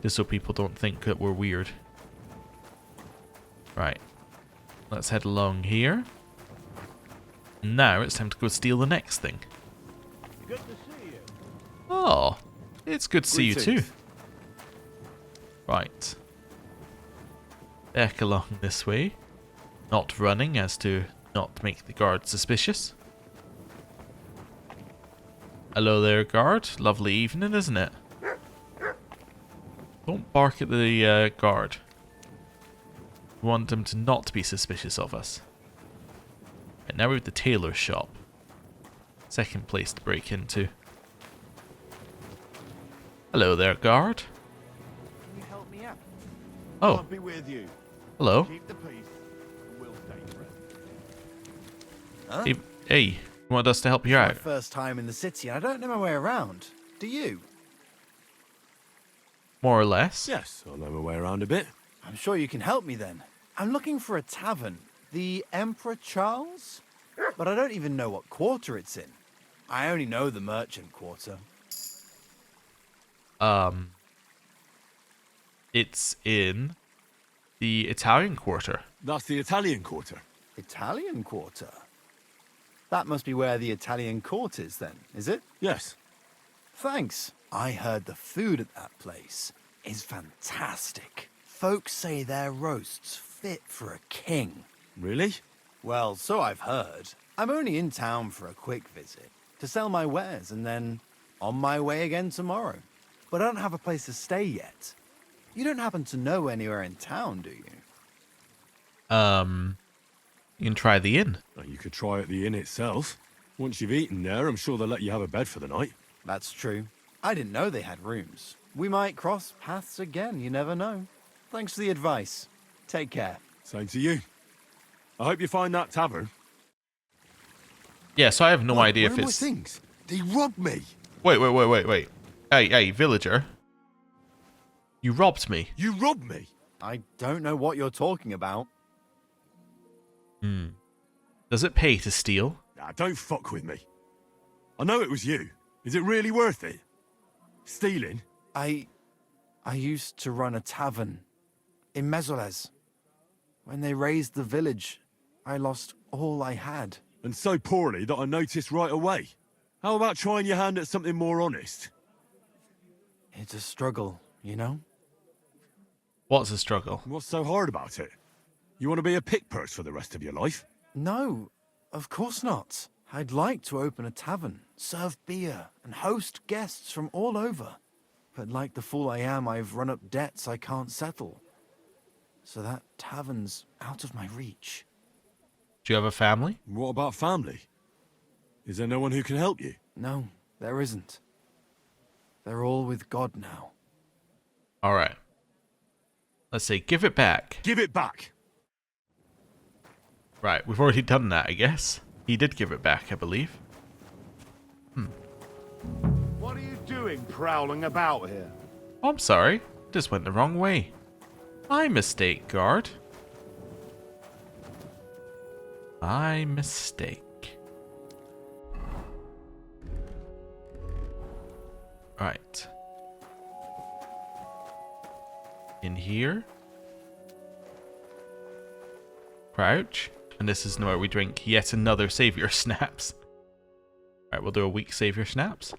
Just so people don't think that we're weird. Right. Let's head along here. Now it's time to go steal the next thing. Good to see you. Oh, it's good to see you too. Right. Back along this way. Not running as to not make the guard suspicious. Hello there, guard. Lovely evening, isn't it? Don't bark at the guard. We want him to not be suspicious of us. Right, now we're at the tailor shop. Second place to break into. Hello there, guard. Can you help me out? Oh. I'll be with you. Hello. Keep the peace. And we'll stay friends. Huh? Hey, you want us to help you My out? first time in the city. I don't know my way around. Do you? More or less. Yes, I know my way around a bit. I'm sure you can help me then. I'm looking for a tavern. The Emperor Charles? But I don't even know what quarter it's in. I only know the merchant quarter. It's in the Italian quarter. That's the Italian quarter. Italian quarter? That must be where the Italian court is then, is it? Yes. Thanks. I heard the food at that place is fantastic. Folks say their roasts fit for a king. Really? Well, so I've heard. I'm only in town for a quick visit, to sell my wares, and then on my way again tomorrow. But I don't have a place to stay yet. You don't happen to know anywhere in town, do you? You can try the inn. Well, you could try at the inn itself. Once you've eaten there, I'm sure they'll let you have a bed for the night. That's true. I didn't know they had rooms. We might cross paths again, you never know. Thanks for the advice. Take care. Same to you. I hope you find that tavern. Yeah, so I have no idea where if are it's... my things? They robbed me. Wait. Hey, villager. You robbed me. You robbed me? I don't know what you're talking about. Does it pay to steal? Nah, don't fuck with me. I know it was you. Is it really worth it? Stealing? I used to run a tavern in Mesoles. When they raised the village, I lost all I had. And so poorly that I noticed right away. How about trying your hand at something more honest? It's a struggle, you know? What's a struggle? What's so hard about it? You want to be a pickpurse for the rest of your life? No, of course not. I'd like to open a tavern, serve beer, and host guests from all over. But like the fool I am, I've run up debts I can't settle. So that tavern's out of my reach. Do you have a family? What about family? Is there no one who can help you? No, there isn't. They're all with God now. Alright. Let's see, give it back. Give it back! Right, we've already done that, I guess. He did give it back, I believe. What are you doing prowling about here? Oh, I'm sorry. Just went the wrong way. My mistake, guard. My mistake. Right. In here. Crouch. And this is where we drink yet another savior snaps. Alright, we'll do a weak savior snaps.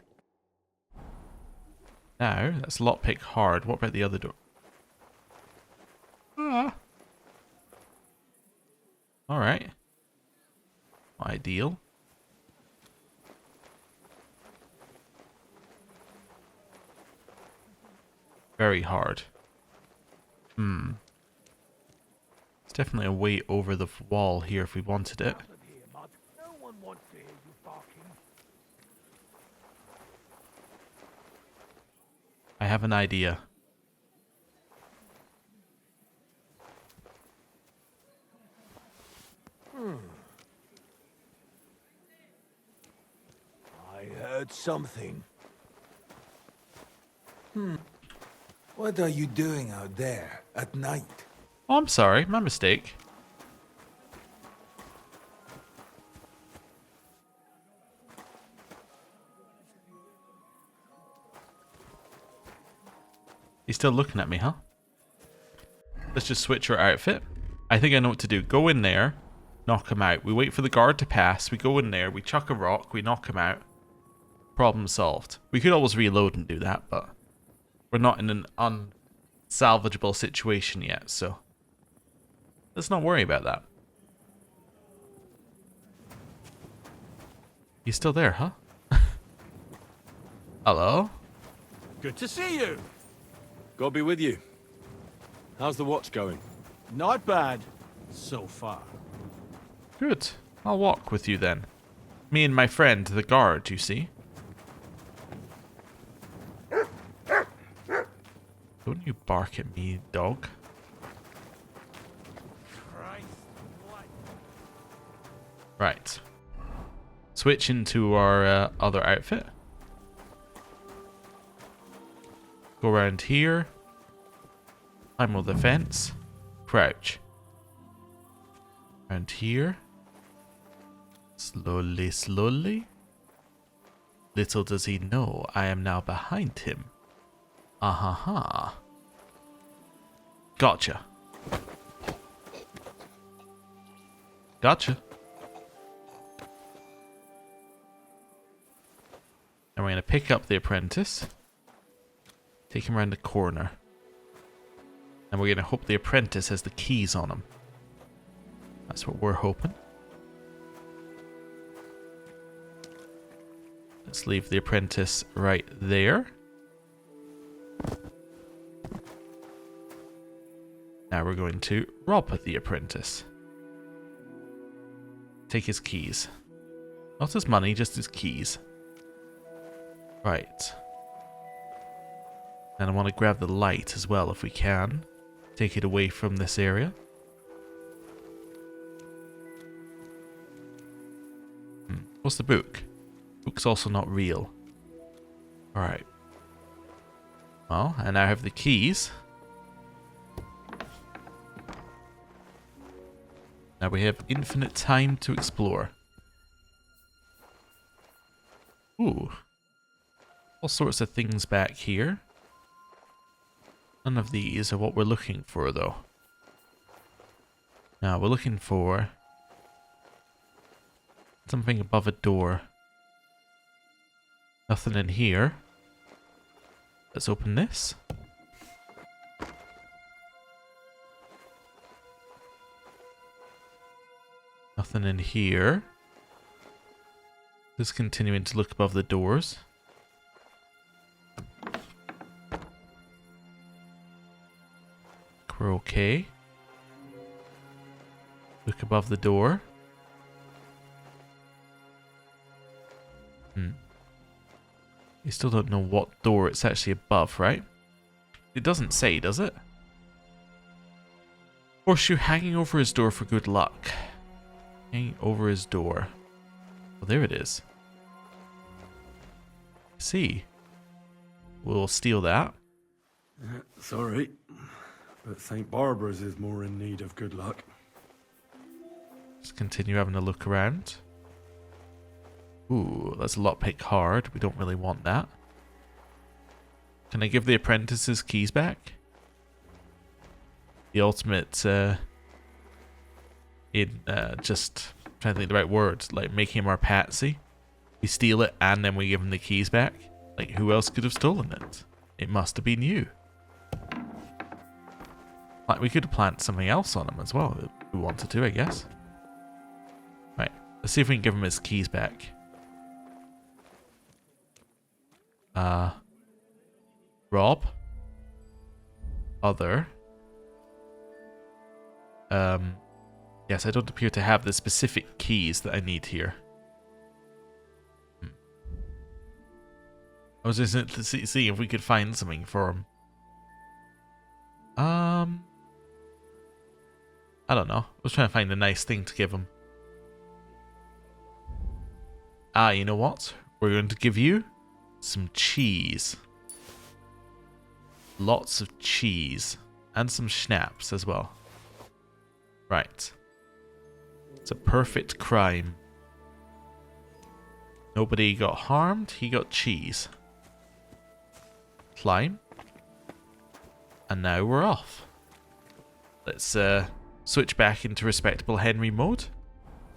Now, that's lockpick hard. What about the other door? Alright. Ideal. Very hard. It's definitely a way over the wall here if we wanted it. No one wants to hear you barking. I have an idea. I heard something. What are you doing out there at night? Oh, I'm sorry. My mistake. He's still looking at me, huh? Let's just switch our outfit. I think I know what to do. Go in there, knock him out. We wait for the guard to pass. We go in there, we chuck a rock, we knock him out. Problem solved. We could always reload and do that, but we're not in an unsalvageable situation yet, so let's not worry about that. He's still there, huh? Hello? Good to see you. God be with you. How's the watch going? Not bad, so far. Good. I'll walk with you then. Me and my friend, the guard, you see. Don't you bark at me, dog. Right. Switch into our other outfit. Go around here. Climb over the fence. Crouch. Around here. Slowly, slowly. Little does he know I am now behind him. Ah-ha-ha. Gotcha. Gotcha. And we're going to pick up the apprentice. Take him around the corner. And we're going to hope the apprentice has the keys on him. That's what we're hoping. Let's leave the apprentice right there. Now we're going to rob the apprentice. Take his keys. Not his money, just his keys. Right. And I want to grab the light as well if we can. Take it away from this area. What's the book? Book's also not real. Alright. Well, and now I have the keys. Now we have infinite time to explore. Ooh. All sorts of things back here. None of these are what we're looking for, though. Now, we're looking for something above a door. Nothing in here. Let's open this. Nothing in here. Just continuing to look above the doors. We're okay. Look above the door. You still don't know what door it's actually above, right? It doesn't say, does it? Horseshoe hanging over his door for good luck. Hanging over his door. Well, there it is. See. We'll steal that. Sorry, but St. Barbara's is more in need of good luck. Just continue having a look around. Ooh, that's a lockpick hard. We don't really want that. Can I give the apprentice his keys back? The ultimate, just trying to think the right words, like making him our patsy. We steal it and then we give him the keys back. Like, who else could have stolen it? It must have been you. Like, we could have planted something else on him as well if we wanted to, I guess. Right, let's see if we can give him his keys back. Rob? other. Yes, I don't appear to have the specific keys that I need here. I was just to see if we could find something for him. I don't know. I was trying to find a nice thing to give him. Ah, you know what? We're going to give you some cheese. Lots of cheese. And some schnapps as well. Right. It's a perfect crime. Nobody got harmed. He got cheese. Climb. And now we're off. Let's switch back into respectable Henry mode.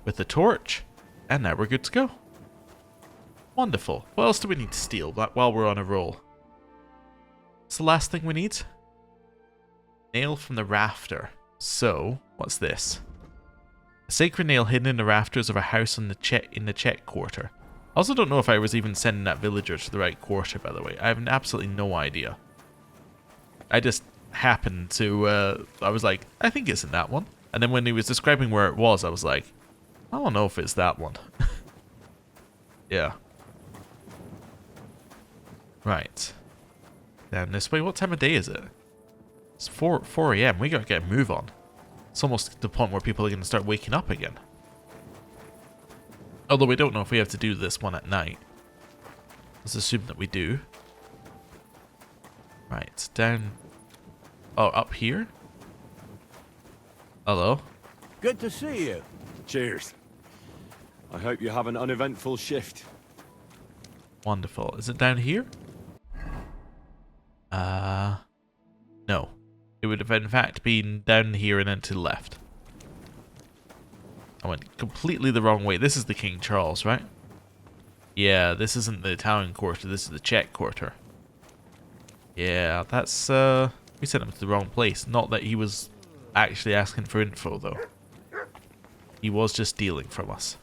With the torch. And now we're good to go. Wonderful. What else do we need to steal while we're on a roll? What's the last thing we need? Nail from the rafter. So, what's this? A sacred nail hidden in the rafters of a house in the Czech quarter. I also don't know if I was even sending that villager to the right quarter, by the way. I have absolutely no idea. I just happened to, I was like, I think it's in that one. And then when he was describing where it was, I was like, I don't know if it's that one. Yeah. Right. Down this way. What time of day is it? It's 4 AM. We gotta get a move on. It's almost the point where people are gonna start waking up again. Although we don't know if we have to do this one at night. Let's assume that we do. Right. Down. Oh, up here? Hello? Good to see you. Cheers. I hope you have an uneventful shift. Wonderful. Is it down here? No. It would have in fact been down here and then to the left. I went completely the wrong way. This is the King Charles, right? Yeah, this isn't the Italian quarter. This is the Czech quarter. Yeah, that's, we sent him to the wrong place. Not that he was actually asking for info, though. He was just stealing from us.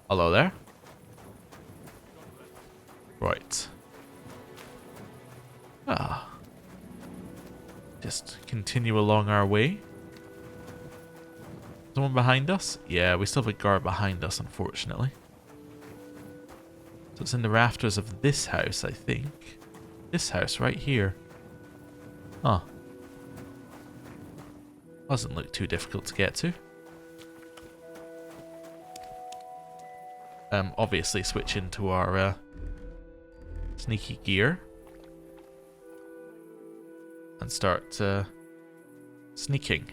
Hello there. Right. Ah. Just continue along our way. Someone behind us? Yeah, we still have a guard behind us, unfortunately. So it's in the rafters of this house, I think. This house right here. Huh. Doesn't look too difficult to get to. Obviously switch into our sneaky gear. And start sneaking.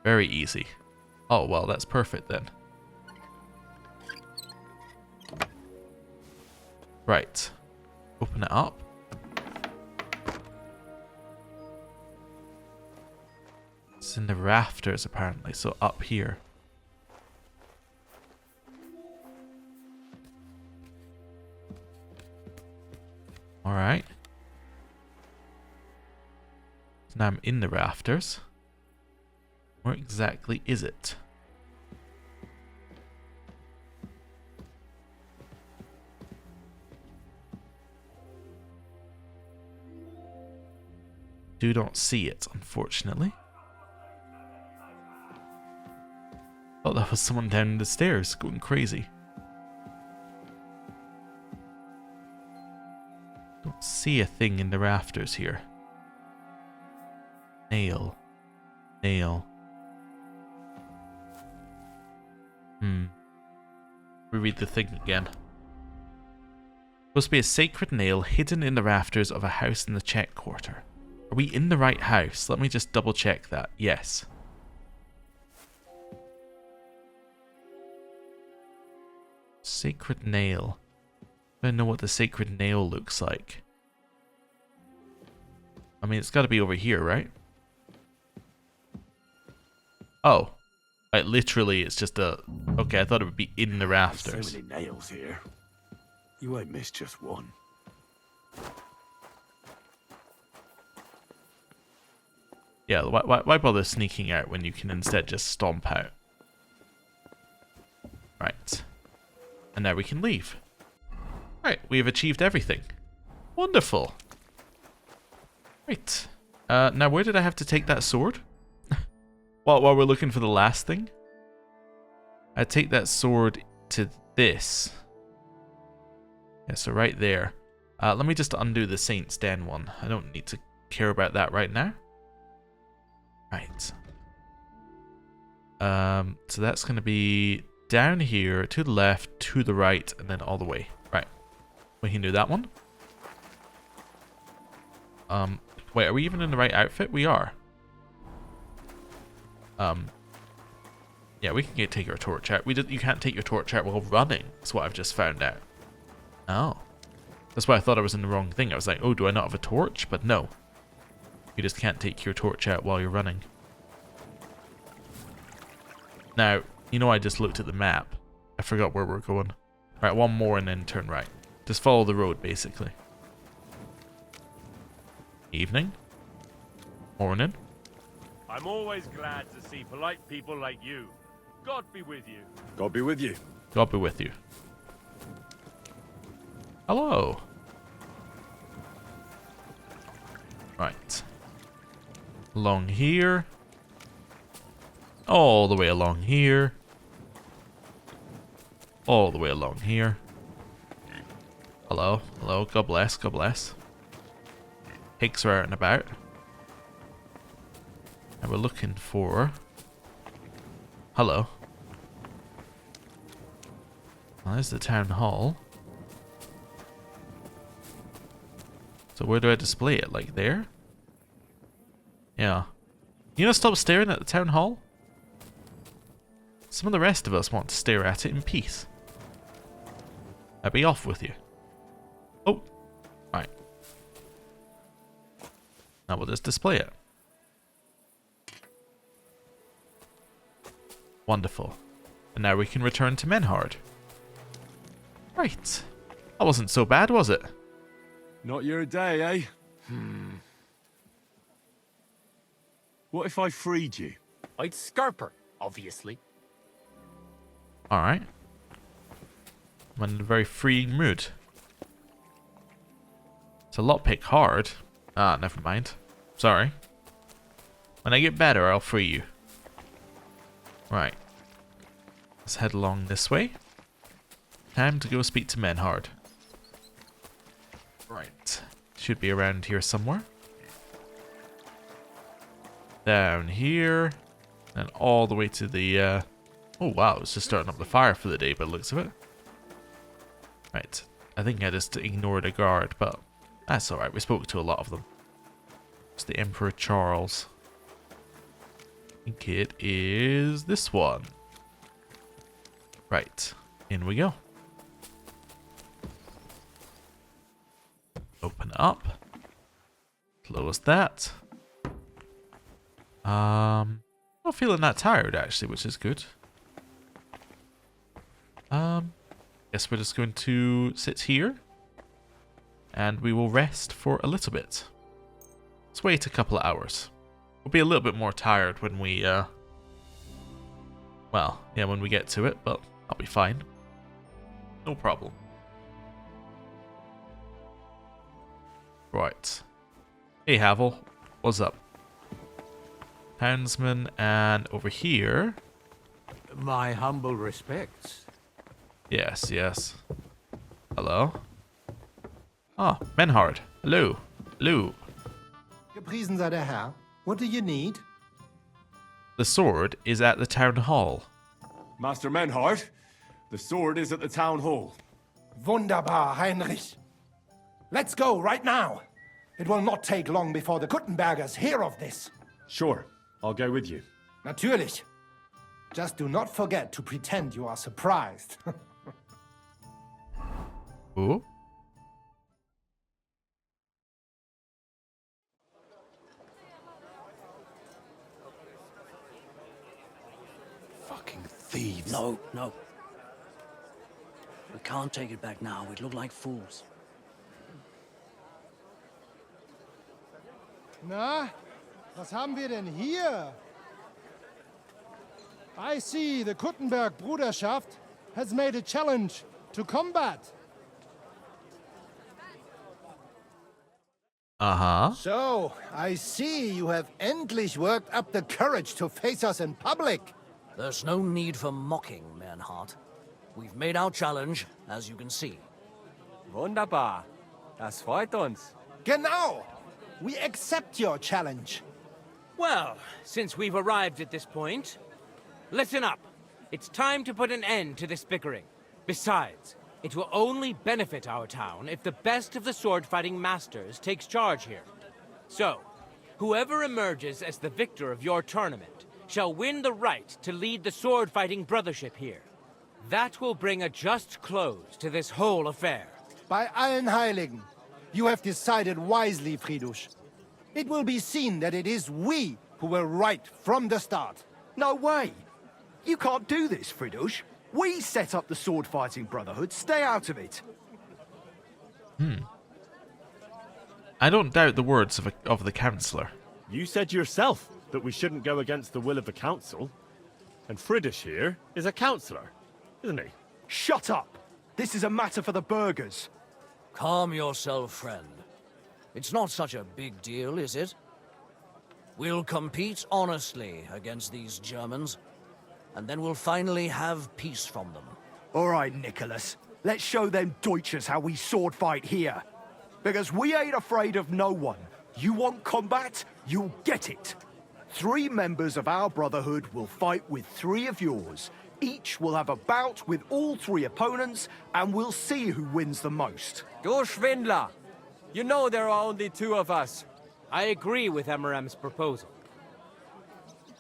Very easy. Oh, well, that's perfect then. Right. Open it up. It's in the rafters, apparently, so up here. Alright. So now I'm in the rafters. Where exactly is it? Do not see it, unfortunately. Thought that was someone down the stairs going crazy. Don't see a thing in the rafters here. Nail. Nail. Reread the thing again. Supposed to be a sacred nail hidden in the rafters of a house in the Czech quarter. Are we in the right house? Let me just double check that. Yes. Sacred nail. I don't know what the sacred nail looks like. I mean, it's got to be over here, right? Oh. Like, literally, it's just a... Okay, I thought it would be in the rafters. So many nails here. You won't miss just one. Yeah, why bother sneaking out when you can instead just stomp out? Right. And now we can leave. Right, we have achieved everything. Wonderful. Right. Now where did I have to take that sword? while we're looking for the last thing? I take that sword to this. Yeah, so right there. Let me just undo the Saint's Den one. I don't need to care about that right now. Right. So that's going to be down here, to the left, to the right, and then all the way. Right. We can do that one. Wait, are we even in the right outfit? We are. Yeah, we can take our torch out. You can't take your torch out while running. That's what I've just found out. Oh. That's why I thought I was in the wrong thing. I was like, oh, do I not have a torch? But no. You just can't take your torch out while you're running. Now, you know I just looked at the map. I forgot where we're going. Right, one more and then turn right. Just follow the road, basically. Evening. Morning. I'm always glad to see polite people like you. God be with you. God be with you. God be with you. Hello. Right. Along here. All the way along here. All the way along here. Hello. Hello. God bless. God bless. Pigs are out and about. And we're looking for... Hello. Well, there's the town hall. So where do I display it? Like there? Yeah. You know, stop staring at the town hall? Some of the rest of us want to stare at it in peace. I'll be off with you. Oh. Right. Now we'll just display it. Wonderful. And now we can return to Menhard. Right. That wasn't so bad, was it? Not your day, eh? What if I freed you? I'd scarp her, obviously. Alright. I'm in a very freeing mood. It's a lockpick hard. Ah, never mind. Sorry. When I get better, I'll free you. Right. Let's head along this way. Time to go speak to Menhard. Right. Should be around here somewhere. Down here. And all the way to the... Oh wow, it's just starting up the fire for the day by the looks of it. Right. I think I just ignored a guard, but that's alright. We spoke to a lot of them. It's the Emperor Charles. I think it is this one. Right. In we go. Open it up. Close that. Not feeling that tired actually, which is good. Guess we're just going to sit here and we will rest for a little bit. Let's wait a couple of hours. We'll be a little bit more tired when we well, yeah, when we get to it, but I'll be fine. No problem. Right. Hey Havel, what's up? Townsman, and over here. My humble respects. Yes, yes. Hello? Ah, Menhard. Hello. Hello. Gepriesen sei der Herr. What do you need? The sword is at the town hall. Master Menhard, the sword is at the town hall. Wunderbar, Heinrich. Let's go right now. It will not take long before the Kuttenbergers hear of this. Sure, I'll go with you. Natürlich. Just do not forget to pretend you are surprised. Ooh. Fucking thieves. No, no. We can't take it back now. We'd look like fools. Na, was haben wir denn hier? I see the Kuttenberg Bruderschaft has made a challenge to combat. Uh-huh. So, I see you have endlich worked up the courage to face us in public. There's no need for mocking, Manhart. We've made our challenge, as you can see. Wunderbar. Das freut uns. Genau. We accept your challenge. Well, since we've arrived at this point, listen up. It's time to put an end to this bickering. Besides, it will only benefit our town if the best of the sword-fighting masters takes charge here. So, whoever emerges as the victor of your tournament shall win the right to lead the sword-fighting brothership here. That will bring a just close to this whole affair. Bei allen Heiligen, you have decided wisely, Fridush. It will be seen that it is we who were right from the start. No way! You can't do this, Fridush. We set up the sword-fighting brotherhood. Stay out of it. I don't doubt the words of the councillor. You said yourself that we shouldn't go against the will of the council. And Fridish here is a councillor, isn't he? Shut up! This is a matter for the burghers. Calm yourself, friend. It's not such a big deal, is it? We'll compete honestly against these Germans, and then we'll finally have peace from them. All right, Nicholas. Let's show them Deutschers how we sword fight here. Because we ain't afraid of no one. You want combat? You'll get it. 3 members of our brotherhood will fight with 3 of yours. Each will have a bout with all 3 opponents, and we'll see who wins the most. Du Schwindler! You know there are only 2 of us. I agree with Emerem's proposal.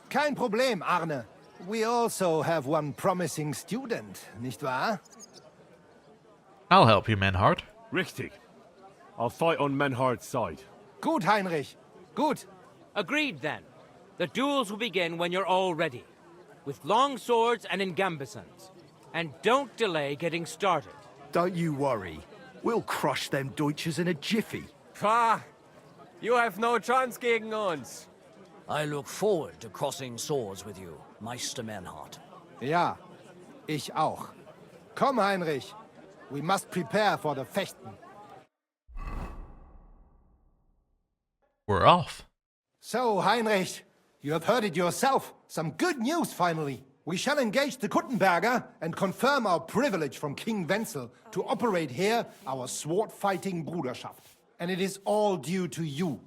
Kein Problem, Arne. We also have one promising student, nicht wahr? I'll help you, Menhard. Richtig. I'll fight on Menhard's side. Gut, Heinrich. Gut. Agreed, then. The duels will begin when you're all ready, with long swords and in gambesons. And don't delay getting started. Don't you worry. We'll crush them Deutschers in a jiffy. Pah! You have no chance gegen uns. I look forward to crossing swords with you, Meister Manhart. Ja, ich auch. Komm, Heinrich. We must prepare for the Fechten. We're off. So, Heinrich, you have heard it yourself. Some good news, finally. We shall engage the Kuttenberger and confirm our privilege from King Wenzel to operate here our sword-fighting Bruderschaft. And it is all due to you.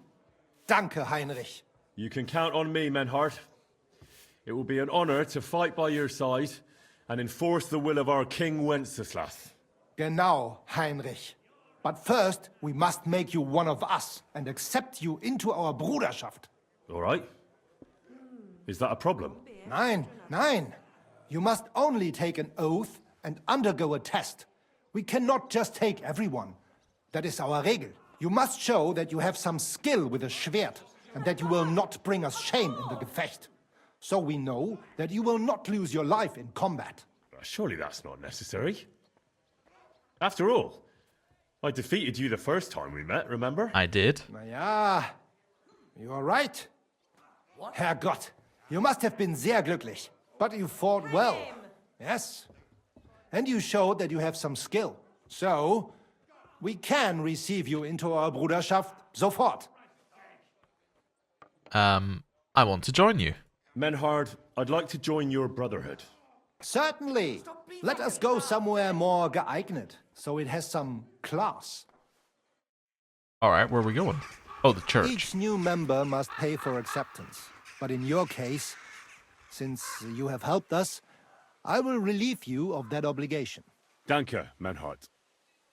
Danke, Heinrich. You can count on me, Menhard. It will be an honor to fight by your side and enforce the will of our King Wenceslas. Genau, Heinrich. But first, we must make you one of us and accept you into our Bruderschaft. All right. Is that a problem? Nein, nein. You must only take an oath and undergo a test. We cannot just take everyone. That is our Regel. You must show that you have some skill with a Schwert and that you will not bring us shame in the Gefecht. So we know that you will not lose your life in combat. Surely that's not necessary. After all, I defeated you the first time we met, remember? I did. Na ja, you are right. Herrgott, you must have been sehr glücklich. But you fought well. Yes. And you showed that you have some skill. So, we can receive you into our Bruderschaft sofort. I want to join you. Menhard, I'd like to join your brotherhood. Certainly. Let us go somewhere more geeignet, so it has some class. Alright, where are we going? Oh, the church. Each new member must pay for acceptance. But in your case, since you have helped us, I will relieve you of that obligation. Danke, Menhard.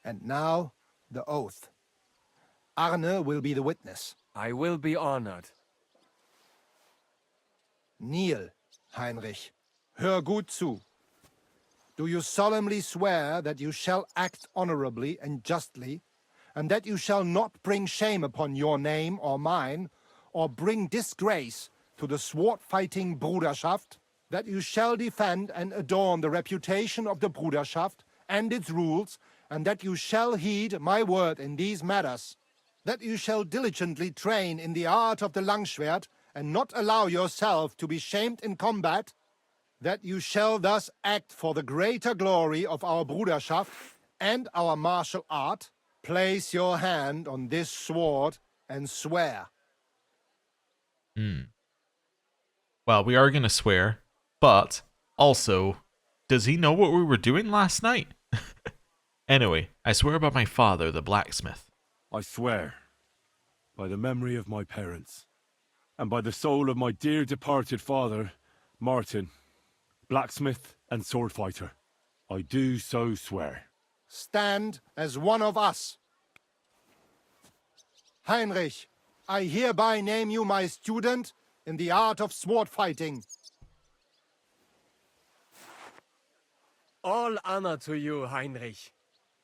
And now, the oath. Arne will be the witness. I will be honored. Kneel, Heinrich. Hör gut zu. Do you solemnly swear that you shall act honorably and justly, and that you shall not bring shame upon your name or mine, or bring disgrace to the sword-fighting Bruderschaft, that you shall defend and adorn the reputation of the Bruderschaft and its rules, and that you shall heed my word in these matters, that you shall diligently train in the art of the Langschwert, and not allow yourself to be shamed in combat, that you shall thus act for the greater glory of our Bruderschaft and our martial art, place your hand on this sword, and swear. Well, we are going to swear, but also, does he know what we were doing last night? Anyway, I swear by my father, the blacksmith. I swear, by the memory of my parents, and by the soul of my dear departed father, Martin, blacksmith and sword fighter, I do so swear. Stand as one of us. Heinrich, I hereby name you my student in the art of sword fighting. All honor to you, Heinrich.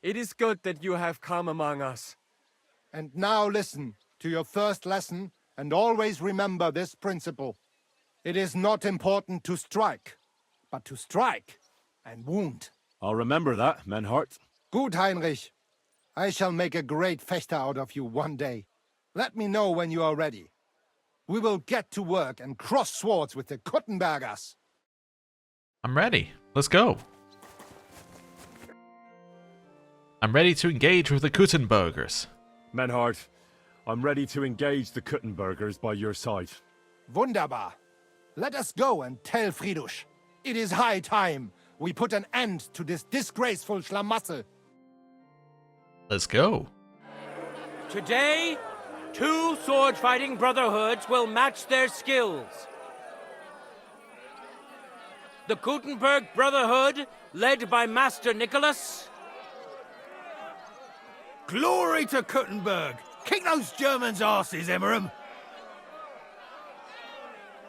It is good that you have come among us. And now listen to your first lesson and always remember this principle. It is not important to strike, but to strike and wound. I'll remember that, Menhart. Good, Heinrich. I shall make a great fechter out of you one day. Let me know when you are ready. We will get to work and cross swords with the Kuttenbergers. I'm ready. Let's go. I'm ready to engage with the Kuttenbergers. Menhart, I'm ready to engage the Kuttenbergers by your side. Wunderbar. Let us go and tell Friedrich. It is high time we put an end to this disgraceful schlamassel. Let's go. Today, 2 sword-fighting brotherhoods will match their skills. The Kuttenberg Brotherhood, led by Master Nicholas. Glory to Kuttenberg! Kick those Germans' asses, Emmeram!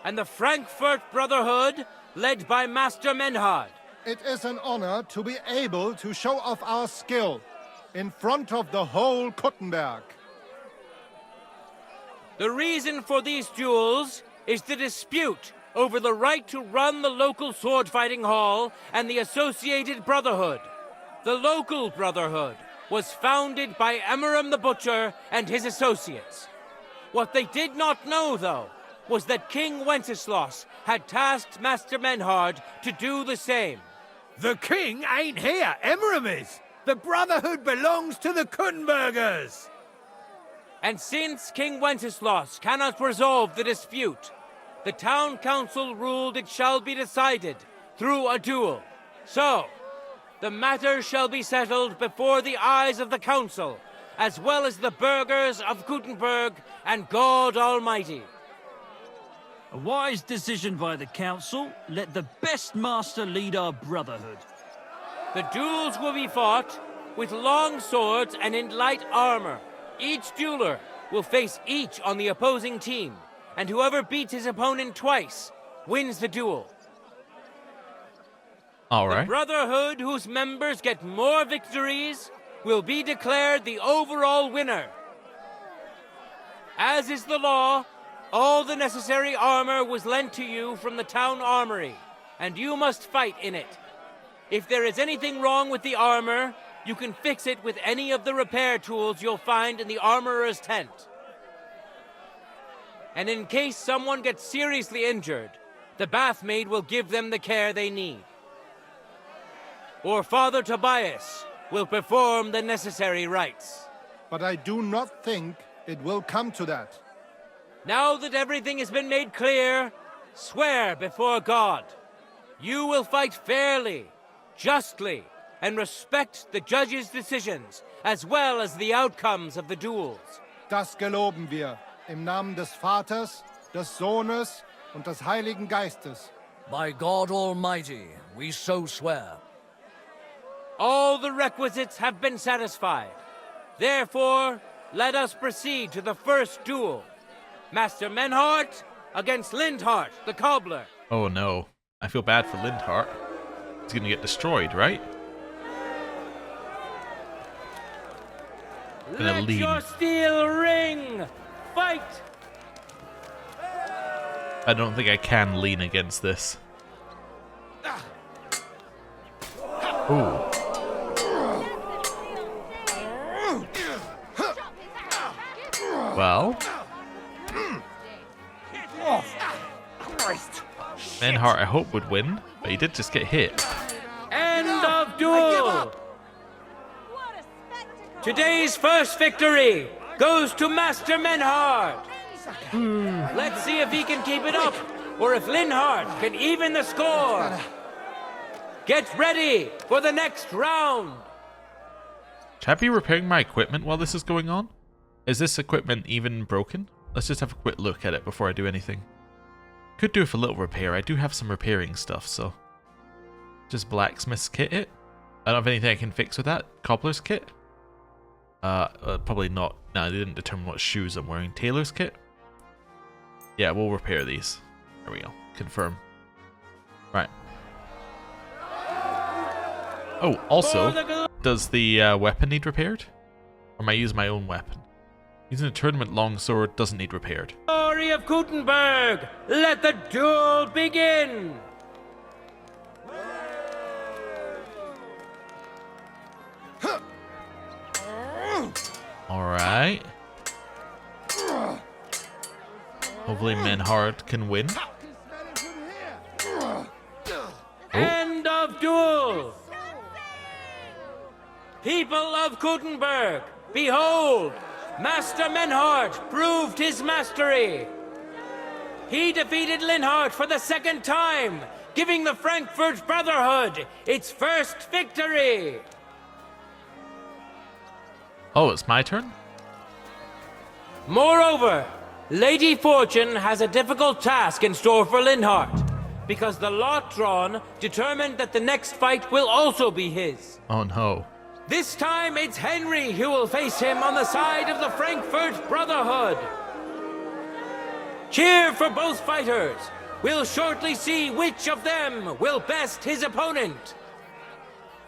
And the Frankfurt Brotherhood, led by Master Menhard. It is an honor to be able to show off our skill in front of the whole Kuttenberg. The reason for these duels is the dispute over the right to run the local sword-fighting hall and the associated brotherhood. The local brotherhood was founded by Emmeram the Butcher and his associates. What they did not know, though, was that King Wenceslas had tasked Master Menhard to do the same. The king ain't here, Emmeram is! The Brotherhood belongs to the Kuttenbergers! And since King Wenceslas cannot resolve the dispute, the town council ruled it shall be decided through a duel. So, the matter shall be settled before the eyes of the council, as well as the burghers of Kuttenberg and God Almighty. A wise decision by the council. Let the best master lead our brotherhood. The duels will be fought with long swords and in light armor. Each dueler will face each on the opposing team, and whoever beats his opponent twice wins the duel. All right. The brotherhood whose members get more victories will be declared the overall winner. As is the law, all the necessary armor was lent to you from the town armory, and you must fight in it. If there is anything wrong with the armor, you can fix it with any of the repair tools you'll find in the armorer's tent. And in case someone gets seriously injured, the bathmaid will give them the care they need. Or Father Tobias will perform the necessary rites. But I do not think it will come to that. Now that everything has been made clear, swear before God. You will fight fairly, justly, and respect the judge's decisions, as well as the outcomes of the duels. Das geloben wir, im Namen des Vaters, des Sohnes und des Heiligen Geistes. By God Almighty, we so swear. All the requisites have been satisfied. Therefore, let us proceed to the first duel. Master Menhart against Lindhart, the cobbler. Oh no. I feel bad for Lindhart. He's gonna get destroyed, right? Let your steel ring! Fight! I don't think I can lean against this. Ooh. Well, Menhart, I hope, would win, but he did just get hit. End of duel! Today's first victory goes to Master Menhard. Let's see if he can keep it up, or if Linhart can even the score. Get ready for the next round. Should I be repairing my equipment while this is going on? Is this equipment even broken? Let's just have a quick look at it before I do anything. Could do with a little repair. I do have some repairing stuff, so... Just blacksmith's kit it? I don't have anything I can fix with that. Cobbler's kit? Probably not. No, they didn't determine what shoes I'm wearing. Tailor's kit? Yeah, we'll repair these. There we go. Confirm. Right. Oh, also, does the weapon need repaired? Or am I using my own weapon? Using a tournament longsword doesn't need repaired. Glory of Gutenberg, let the duel begin! Alright. Hopefully Menhard can win. Oh. End of duel! People of Gutenberg, behold! Master Menhard proved his mastery. He defeated Linhart for the second time, giving the Frankfurt Brotherhood its first victory. Oh, it's my turn? Moreover, Lady Fortune has a difficult task in store for Linhart, because the lot drawn determined that the next fight will also be his. Oh no. This time it's Henry who will face him on the side of the Frankfurt Brotherhood. Cheer for both fighters. We'll shortly see which of them will best his opponent.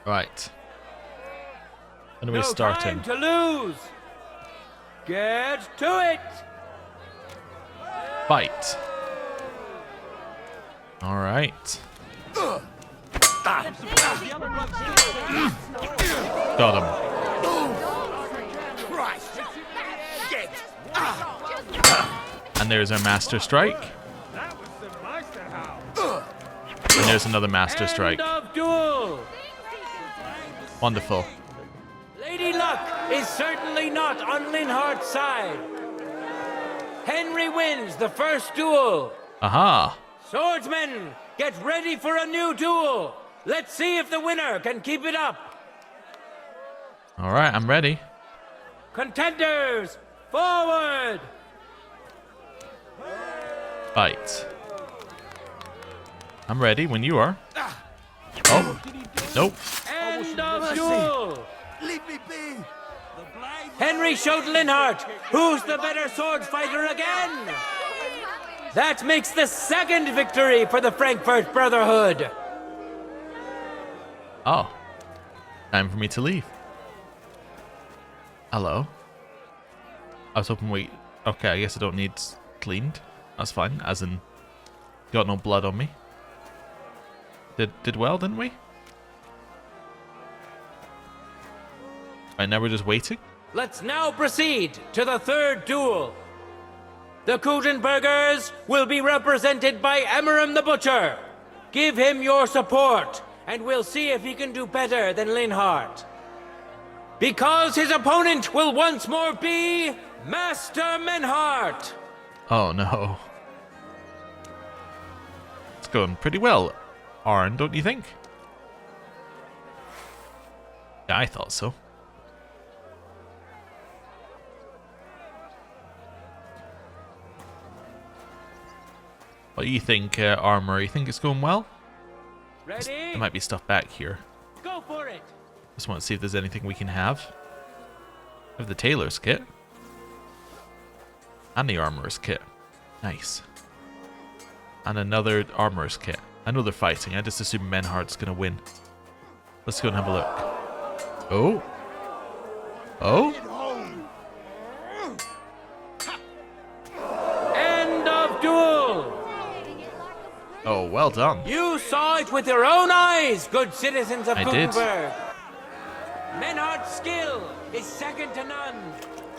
Right. When are we starting? No time to lose. Get to it. Fight. Alright. Got him. And there's our Master Strike. And there's another Master Strike. End of duel. Wonderful. Lady Luck is certainly not on Linhart's side. Henry wins the first duel. Aha. Swordsmen, get ready for a new duel. Let's see if the winner can keep it up. Alright, I'm ready. Contenders, forward! Fight. I'm ready when you are. Oh. Nope. End of duel! Leave me be! Henry showed Linhart who's the better sword fighter again! That makes the second victory for the Frankfurt Brotherhood! Oh. Time for me to leave. Hello. I was hoping we... Okay, I guess I don't need cleaned. That's fine. As in, got no blood on me. Did well, didn't we? Right, now we're just waiting. Let's now proceed to the third duel. The Gutenbergers will be represented by Emmeram the Butcher. Give him your support, and we'll see if he can do better than Linhart. Because his opponent will once more be Master Menhart. Oh no. It's going pretty well, Arn, don't you think? Yeah, I thought so. What do you think, Armor? You think it's going well? Ready? There might be stuff back here. Go for it. Just want to see if there's anything we can have. We have the tailor's kit. And the armorer's kit. Nice. And another armorer's kit. I know they're fighting. I just assume Menhardt's going to win. Let's go and have a look. Oh. Oh. End of duel. Oh, well done. You saw it with your own eyes, good citizens of I did. Gutenberg. Menhardt's skill is second to none.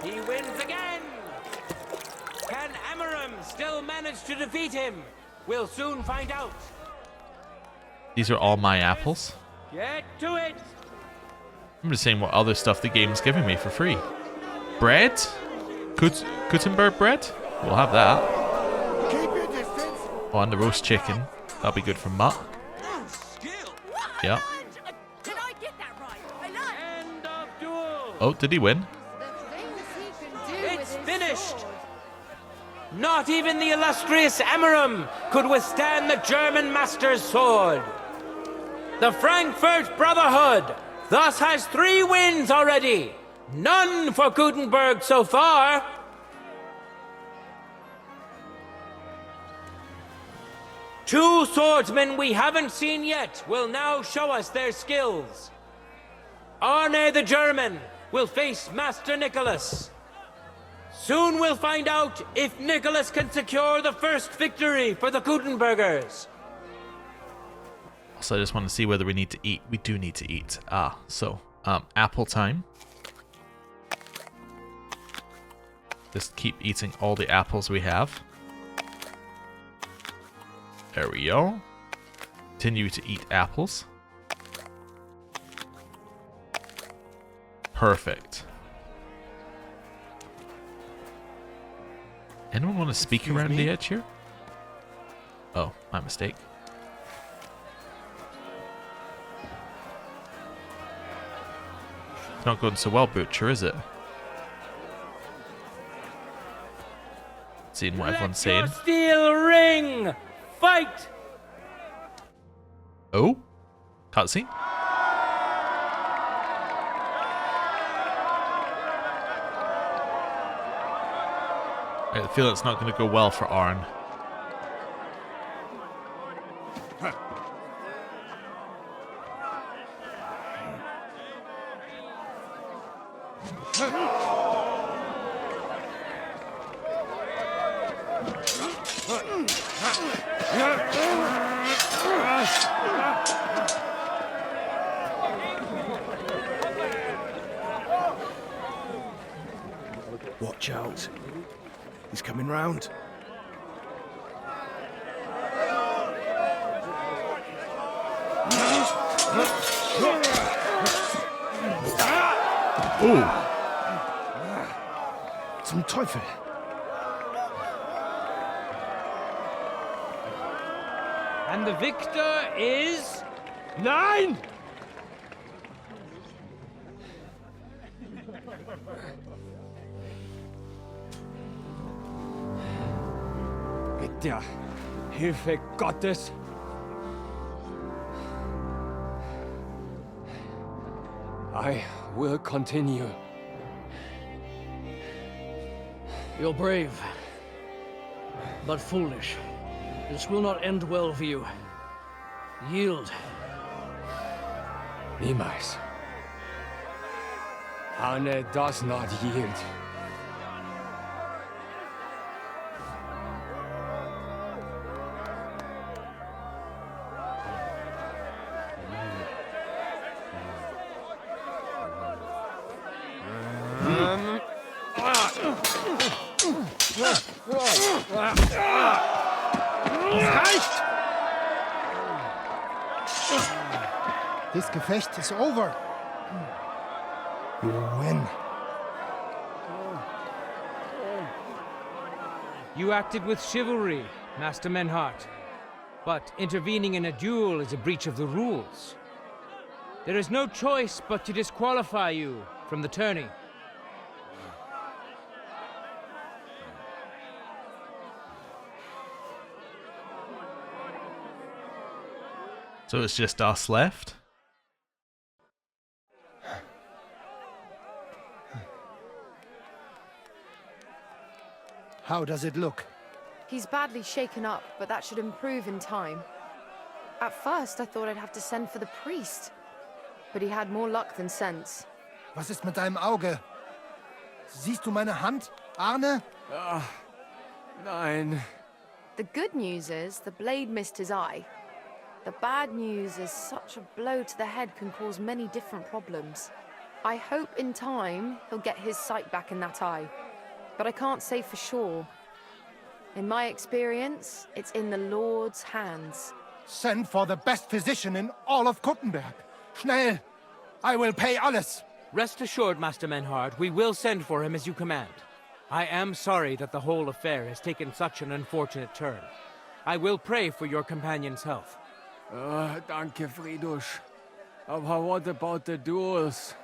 He wins again. Can Emmeram still manage to defeat him? We'll soon find out. These are all my apples. Get to it. I'm just saying what other stuff the game's giving me for free. Bread? Gutenberg bread? We'll have that. Keep your distance. Oh, and the roast chicken. That'll be good for Mutt. Yeah. Did I get that right? End of duel. Oh, did he win? It's finished! Not even the illustrious Emmeram could withstand the German master's sword. The Frankfurt Brotherhood thus has 3 wins already. None for Gutenberg so far. Two swordsmen we haven't seen yet will now show us their skills. Arne the German will face Master Nicholas. Soon we'll find out if Nicholas can secure the first victory for the Gutenbergers. Also, I just want to see whether we need to eat. We do need to eat. Apple time. Just keep eating all the apples we have. There we go. Continue to eat apples. Perfect. Anyone want to speak around the edge here? Oh, my mistake. It's not going so well, Butcher, is it? Seeing what everyone's saying. Your steel ring! Fight! Oh? Cutscene? I feel it's not going to go well for Arn. Watch out. He's coming round. Ooh. Zum Teufel. And the victor is... Nein! Mit der Hilfe Gottes I will continue. You're brave, but foolish. This will not end well for you. Yield. Niemals. Arne does not yield. This Gefecht is over. You win. You acted with chivalry, Master Menhart. But intervening in a duel is a breach of the rules. There is no choice but to disqualify you from the tourney. So it's just us left? How does it look? He's badly shaken up, but that should improve in time. At first, I thought I'd have to send for the priest. But he had more luck than sense. Was ist mit deinem Auge? Siehst du meine Hand, Arne? Nein. The good news is the blade missed his eye. The bad news is such a blow to the head can cause many different problems. I hope in time he'll get his sight back in that eye. But I can't say for sure. In my experience, it's in the Lord's hands. Send for the best physician in all of Kuttenberg. Schnell! I will pay alles. Rest assured, Master Menhart, we will send for him as you command. I am sorry that the whole affair has taken such an unfortunate turn. I will pray for your companion's health. Danke, Friedrich. Aber what about the duels?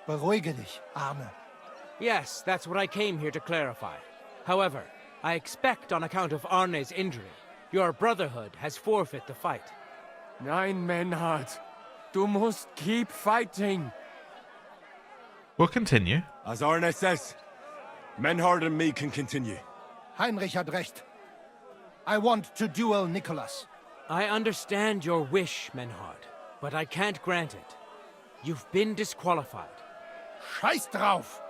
Beruhige dich, Arne. Yes, that's what I came here to clarify. However, I expect on account of Arne's injury, your brotherhood has forfeit the fight. Nein, Menhard. Du musst keep fighting. We'll continue. As Arne says, Menhard and me can continue. Heinrich had recht. I want to duel Nicholas. I understand your wish, Menhard, but I can't grant it. You've been disqualified. Scheiß drauf!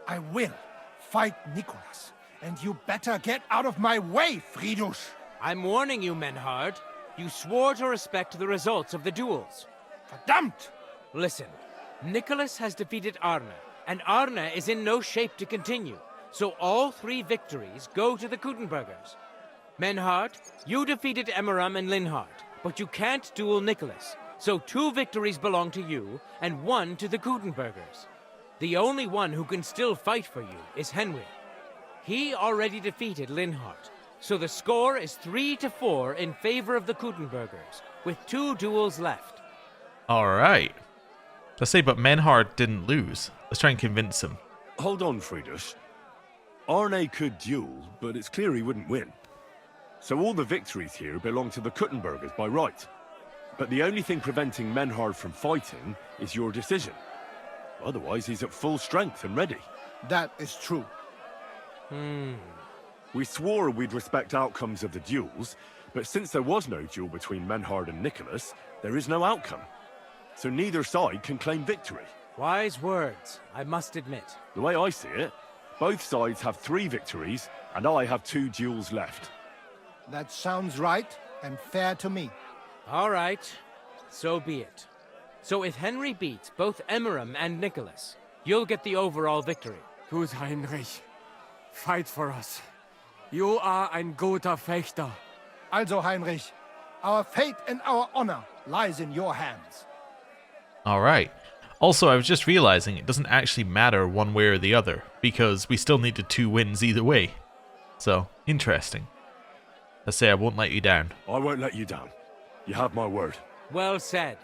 I will fight Nicholas, and you better get out of my way, Friedrich! I'm warning you, Menhard. You swore to respect the results of the duels. Verdammt! Listen, Nicholas has defeated Arne, and Arne is in no shape to continue, so all 3 victories go to the Kuttenbergers. Menhard, you defeated Emmeram and Linhard, but you can't duel Nicholas, so 2 victories belong to you, and 1 to the Kuttenbergers. The only one who can still fight for you is Henry. He already defeated Linhard, so the score is 3-4 in favor of the Kuttenbergers, with 2 duels left. Alright. Let's say, but Menhard didn't lose. Let's try and convince him. Hold on, Friedrich. Arne could duel, but it's clear he wouldn't win. So all the victories here belong to the Kuttenbergers by right. But the only thing preventing Menhard from fighting is your decision. Otherwise, he's at full strength and ready. That is true. We swore we'd respect outcomes of the duels, but since there was no duel between Menhard and Nicholas, there is no outcome. So neither side can claim victory. Wise words, I must admit. The way I see it, both sides have 3 victories, and I have 2 duels left. That sounds right and fair to me. All right, so be it. So if Henry beats both Emmeram and Nicholas, you'll get the overall victory. Gut, Heinrich. Fight for us. You are ein guter Fechter. Also, Heinrich, our fate and our honor lies in your hands. Alright. Also, I was just realizing it doesn't actually matter one way or the other, because we still needed 2 wins either way. So, interesting. Let's say I won't let you down. I won't let you down. You have my word. Well said.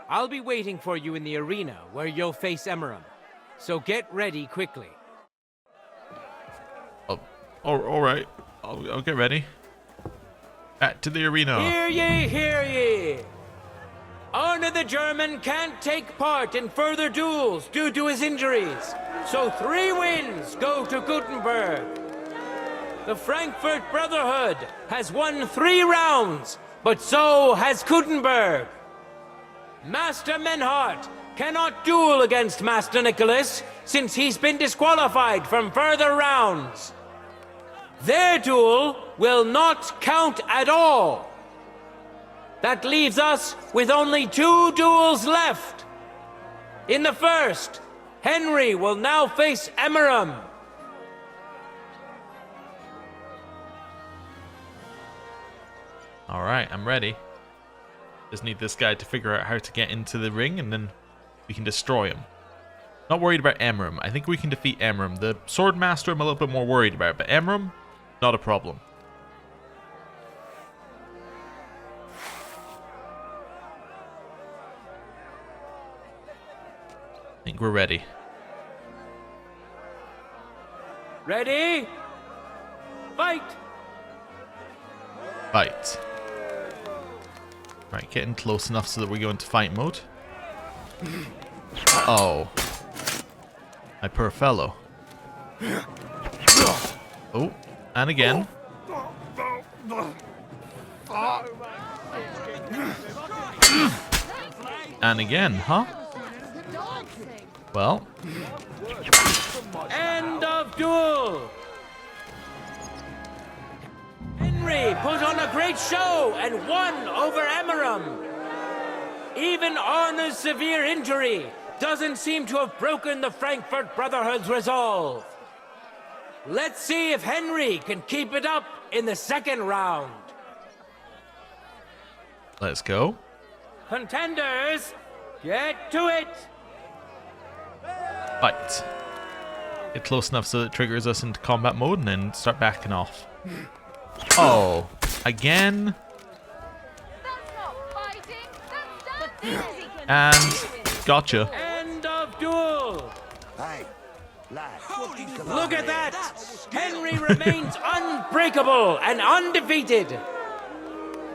I'll be waiting for you in the arena where you'll face Emmeram. So get ready quickly. Oh, alright. I'll get ready. Back to the arena. Hear ye, hear ye! Arne the German can't take part in further duels due to his injuries. So 3 wins go to Gutenberg. The Frankfurt Brotherhood has won 3 rounds, but so has Kuttenberg. Master Menhard cannot duel against Master Nicholas since he's been disqualified from further rounds. Their duel will not count at all. That leaves us with only 2 duels left. In the first, Henry will now face Emmeram. Alright, I'm ready. Just need this guy to figure out how to get into the ring, and then we can destroy him. Not worried about Emmeram. I think we can defeat Emmeram. The Swordmaster I'm a little bit more worried about, but Emmeram, not a problem. I think we're ready. Ready? Fight! Fight. Right, getting close enough so that we go into fight mode. Oh. My poor fellow. Oh, and again. And again, huh? Well. End of duel! Henry put on a great show and won over Emmeram. Even Arne's severe injury doesn't seem to have broken the Frankfurt Brotherhood's resolve. Let's see if Henry can keep it up in the second round. Let's go. Contenders, get to it! Fight. Get close enough so it triggers us into combat mode and then start backing off. Oh, again. And gotcha. End of duel. Hey, lad. Look at that! Henry remains unbreakable and undefeated.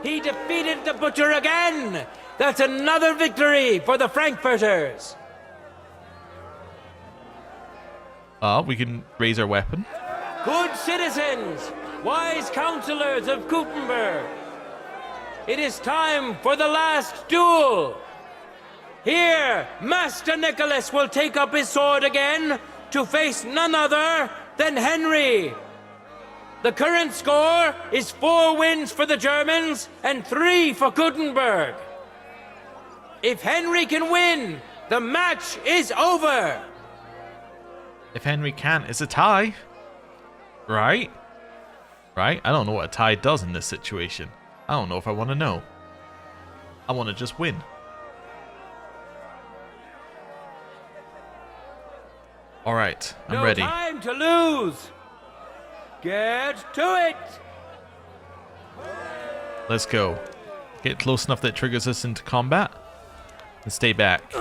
He defeated the Butcher again. That's another victory for the Frankfurters. We can raise our weapon. Good citizens, wise counselors of Gutenberg. It is time for the last duel. Here, Master Nicholas will take up his sword again to face none other than Henry. The current score is 4 wins for the Germans and 3 for Gutenberg. If Henry can win, the match is over. If Henry can't, it's a tie. Right? Right? I don't know what a tie does in this situation. I don't know if I want to know. I want to just win. Alright, I'm ready. No time to lose. Get to it. Let's go. Get close enough that it triggers us into combat. And stay back.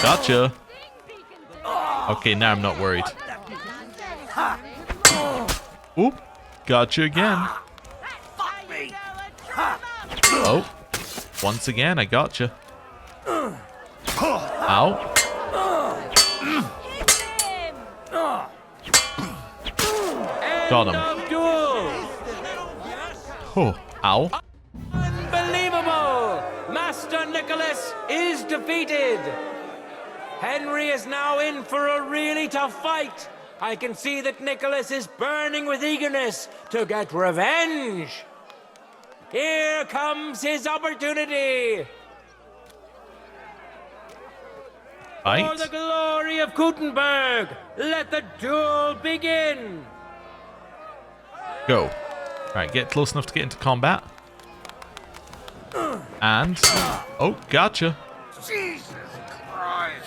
Gotcha. Okay, now I'm not worried. Oop. Gotcha again. Oh. Once again, I gotcha. Ow. Got him. Oh, ow. Unbelievable! Master Nicholas is defeated. Henry is now in for a really tough fight. I can see that Nicholas is burning with eagerness to get revenge. Here comes his opportunity. Fight. For the glory of Gutenberg, let the duel begin. Go. Alright, get close enough to get into combat. And... oh, gotcha. Jesus Christ.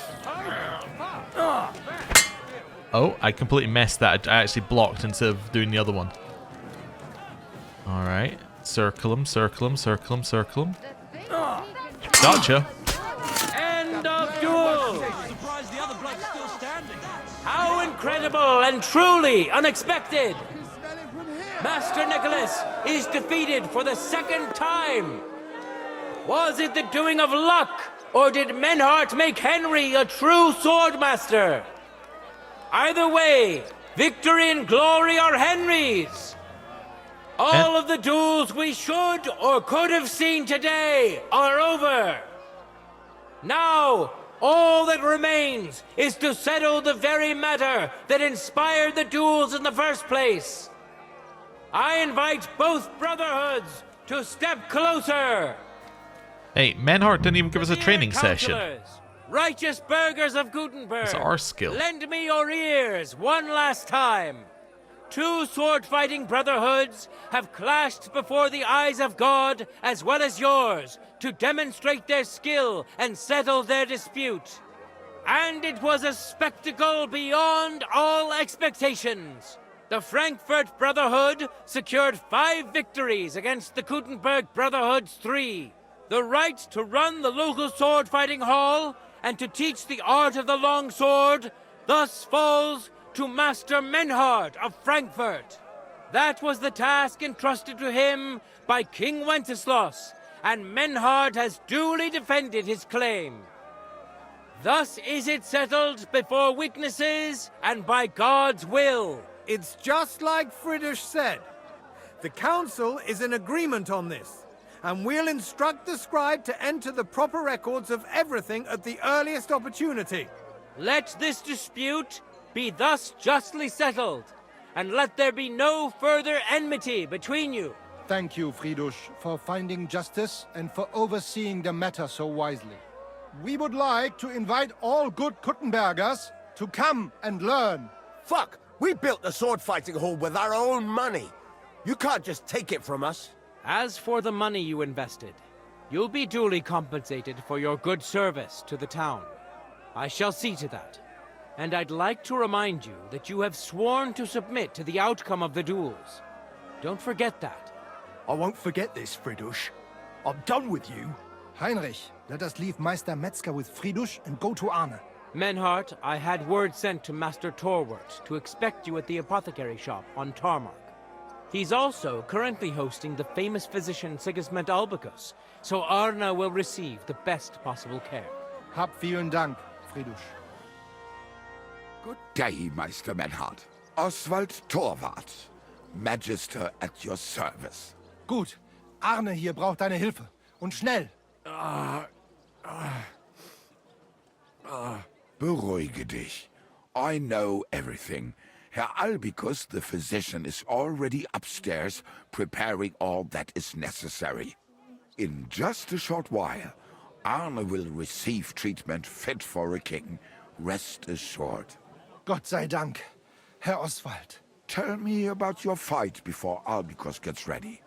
Oh, I completely messed that. I actually blocked instead of doing the other one. Alright. Circle him, circle him, circle him, circle him. Gotcha. End of duel. How incredible and truly unexpected. Master Nicholas is defeated for the 2nd time. Was it the doing of luck, or did Menhart make Henry a true swordmaster? Either way, victory and glory are Henry's. All of the duels we should or could have seen today are over. Now, all that remains is to settle the very matter that inspired the duels in the first place. I invite both brotherhoods to step closer. Hey, Menhart didn't even give us a training session. Righteous burghers of Gutenberg, it's our skill. Lend me your ears one last time. 2 sword-fighting brotherhoods have clashed before the eyes of God as well as yours to demonstrate their skill and settle their dispute. And it was a spectacle beyond all expectations. The Frankfurt Brotherhood secured 5 victories against the Gutenberg Brotherhood's 3. The right to run the local sword-fighting hall and to teach the art of the long sword thus falls to Master Menhart of Frankfurt. That was the task entrusted to him by King Wenceslas, and Menhart has duly defended his claim. Thus is it settled before witnesses and by God's will. It's just like Friedrich said. The council is in agreement on this, and we'll instruct the scribe to enter the proper records of everything at the earliest opportunity. Let this dispute be thus justly settled, and let there be no further enmity between you. Thank you, Friedrich, for finding justice and for overseeing the matter so wisely. We would like to invite all good Kuttenbergers to come and learn. Fuck! We built the sword-fighting hall with our own money. You can't just take it from us. As for the money you invested, you'll be duly compensated for your good service to the town. I shall see to that. And I'd like to remind you that you have sworn to submit to the outcome of the duels. Don't forget that. I won't forget this, Fridush. I'm done with you. Heinrich, let us leave Meister Metzger with Fridush and go to Arne. Menhart, I had word sent to Master Torwart to expect you at the apothecary shop on Tarmark. He's also currently hosting the famous physician Sigismund Albicus, so Arne will receive the best possible care. Hab vielen Dank, Fridush. Good day, Meister Menhart. Oswald Torwart, Magister at your service. Gut. Arne hier braucht deine Hilfe. Und schnell. Beruhige dich. I know everything. Herr Albicus, the physician, is already upstairs preparing all that is necessary. In just a short while, Arne will receive treatment fit for a king. Rest assured. Gott sei Dank, Herr Oswald. Tell me about your fight before Albicus gets ready.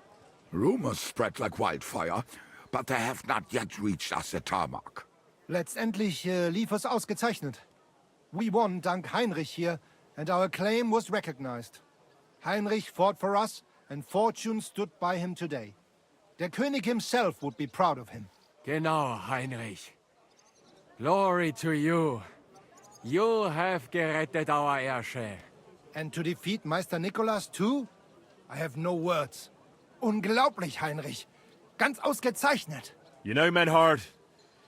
Rumors spread like wildfire, but they have not yet reached us at Tarmac. Letztendlich lief es ausgezeichnet. We won dank Heinrich here, and our claim was recognized. Heinrich fought for us, and fortune stood by him today. Der König himself would be proud of him. Genau, Heinrich. Glory to you. You have gerettet our heirshare. And to defeat Meister Nicholas too? I have no words. Unglaublich, Heinrich. Ganz ausgezeichnet. You know, Menhard,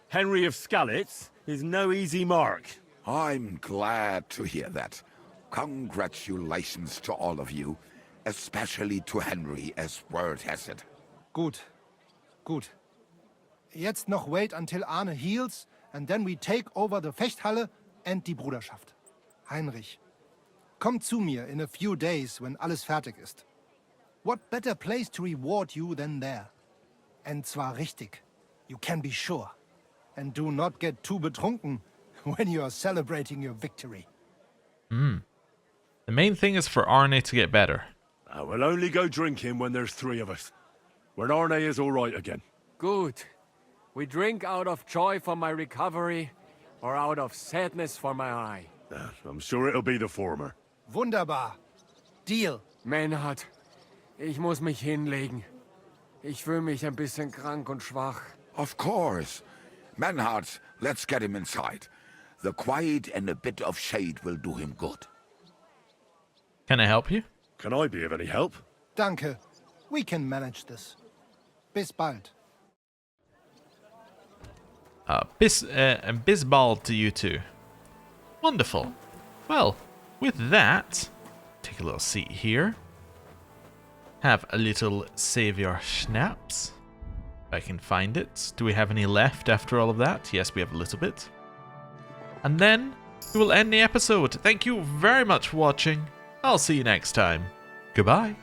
Henry of Skalitz is no easy mark. I'm glad to hear that. Congratulations to all of you, especially to Henry, as word has it. Gut. Gut. Jetzt noch wait until Arne heals, and then we take over the Fechthalle and die Bruderschaft. Heinrich, komm zu mir in a few days when alles fertig ist. What better place to reward you than there? And zwar richtig. You can be sure. And do not get too betrunken when you are celebrating your victory. The main thing is for Arne to get better. We'll only go drinking when there's 3 of us. When Arne is all right again. Good. We drink out of joy for my recovery, or out of sadness for my eye. I'm sure it'll be the former. Wunderbar. Deal. Menhart, ich muss mich hinlegen. Ich fühle mich ein bisschen krank und schwach. Of course. Menhart, let's get him inside. The quiet and a bit of shade will do him good. Can I help you? Can I be of any help? Danke. We can manage this. Bis bald. Bis bald to you too. Wonderful. Well, with that, take a little seat here. Have a little savior schnapps. If I can find it. Do we have any left after all of that? Yes, we have a little bit. And then we will end the episode. Thank you very much for watching. I'll see you next time. Goodbye.